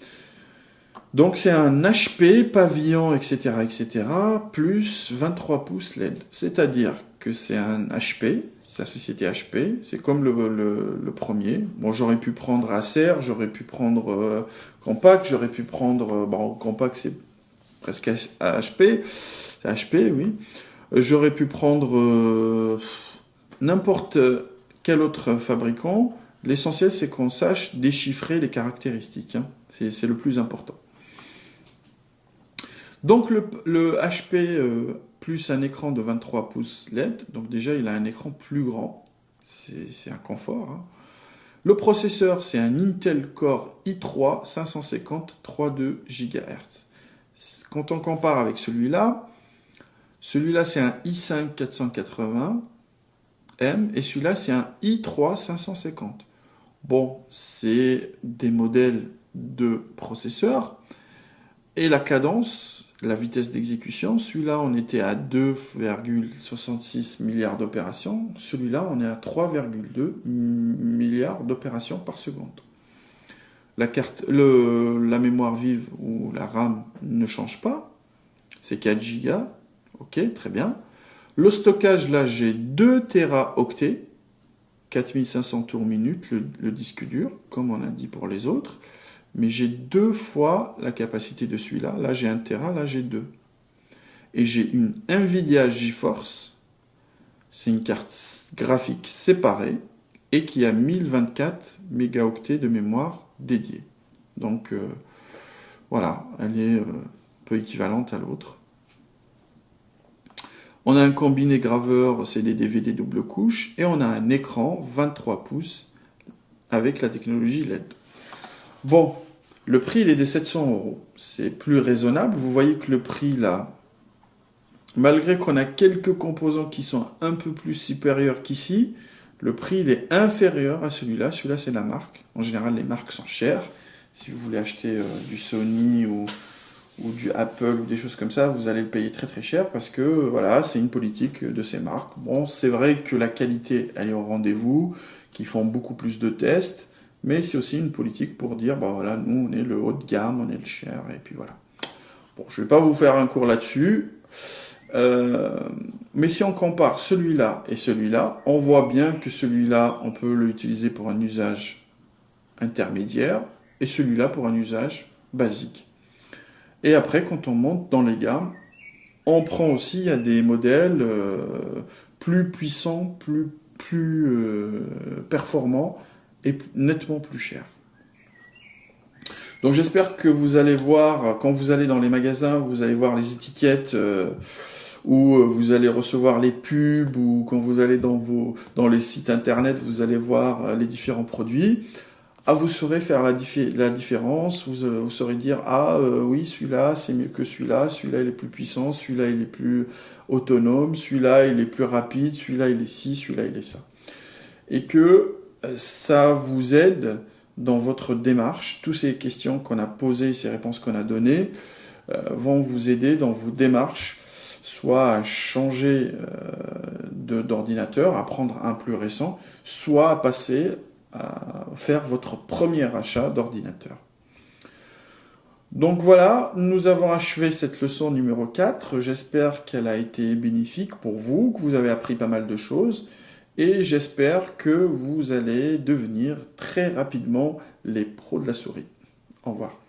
[SPEAKER 1] Donc c'est un HP, pavillon, etc., etc., plus 23 pouces LED. C'est-à-dire que c'est un HP, c'est la société HP, c'est comme le premier. Bon, j'aurais pu prendre Acer, j'aurais pu prendre Compaq, j'aurais pu prendre... bon, Compaq c'est presque HP, c'est HP, oui. J'aurais pu prendre n'importe quel autre fabricant. L'essentiel, c'est qu'on sache déchiffrer les caractéristiques. Hein. C'est le plus important. Donc, le HP plus un écran de 23 pouces LED, donc déjà, il a un écran plus grand. C'est un confort. Hein. Le processeur, c'est un Intel Core i3 550 3.2 GHz. Quand on compare avec celui-là, c'est un i5 480M et celui-là, c'est un i3 550. Bon, c'est des modèles de processeurs. Et la cadence, la vitesse d'exécution, celui-là, on était à 2,66 milliards d'opérations. Celui-là, on est à 3,2 milliards d'opérations par seconde. La mémoire vive ou la RAM ne change pas. C'est 4 Go. Ok, très bien. Le stockage, là, j'ai 2 téraoctets. 4500 tours minute, le disque dur, comme on a dit pour les autres. Mais j'ai 2 fois la capacité de celui-là. Là, j'ai 1 Tera, là, j'ai 2. Et j'ai une Nvidia GeForce. C'est une carte graphique séparée et qui a 1024 mégaoctets de mémoire dédiée. Donc, voilà, elle est un peu équivalente à l'autre. On a un combiné graveur CD-DVD double couche et on a un écran 23 pouces avec la technologie LED. Bon, le prix il est de 700 €. C'est plus raisonnable. Vous voyez que le prix là, malgré qu'on a quelques composants qui sont un peu plus supérieurs qu'ici, le prix il est inférieur à celui-là. Celui-là c'est la marque. En général les marques sont chères. Si vous voulez acheter du Sony ou du Apple ou des choses comme ça, vous allez le payer très très cher parce que voilà, c'est une politique de ces marques. Bon, c'est vrai que la qualité, elle est au rendez-vous, qu'ils font beaucoup plus de tests, mais c'est aussi une politique pour dire, bah voilà, nous on est le haut de gamme, on est le cher, et puis voilà. Bon, je vais pas vous faire un cours là-dessus, mais si on compare celui-là et celui-là, on voit bien que celui-là, on peut l'utiliser pour un usage intermédiaire, et celui-là pour un usage basique. Et après, quand on monte dans les gammes, on prend aussi, il y a des modèles plus puissants, plus performants et nettement plus chers. Donc j'espère que vous allez voir, quand vous allez dans les magasins, vous allez voir les étiquettes ou vous allez recevoir les pubs, ou quand vous allez dans les sites internet, vous allez voir les différents produits. Ah, vous saurez faire la différence, vous saurez dire, ah oui, celui-là c'est mieux que celui-là, celui-là il est plus puissant, celui-là il est plus autonome, celui-là il est plus rapide, celui-là il est ci, celui-là il est ça. Et que ça vous aide dans votre démarche. Toutes ces questions qu'on a posées, ces réponses qu'on a données, vont vous aider dans vos démarches, soit à changer d'ordinateur, à prendre un plus récent, soit à passer à faire votre premier achat d'ordinateur. Donc voilà, nous avons achevé cette leçon numéro 4. J'espère qu'elle a été bénéfique pour vous, que vous avez appris pas mal de choses, et j'espère que vous allez devenir très rapidement les pros de la souris. Au revoir.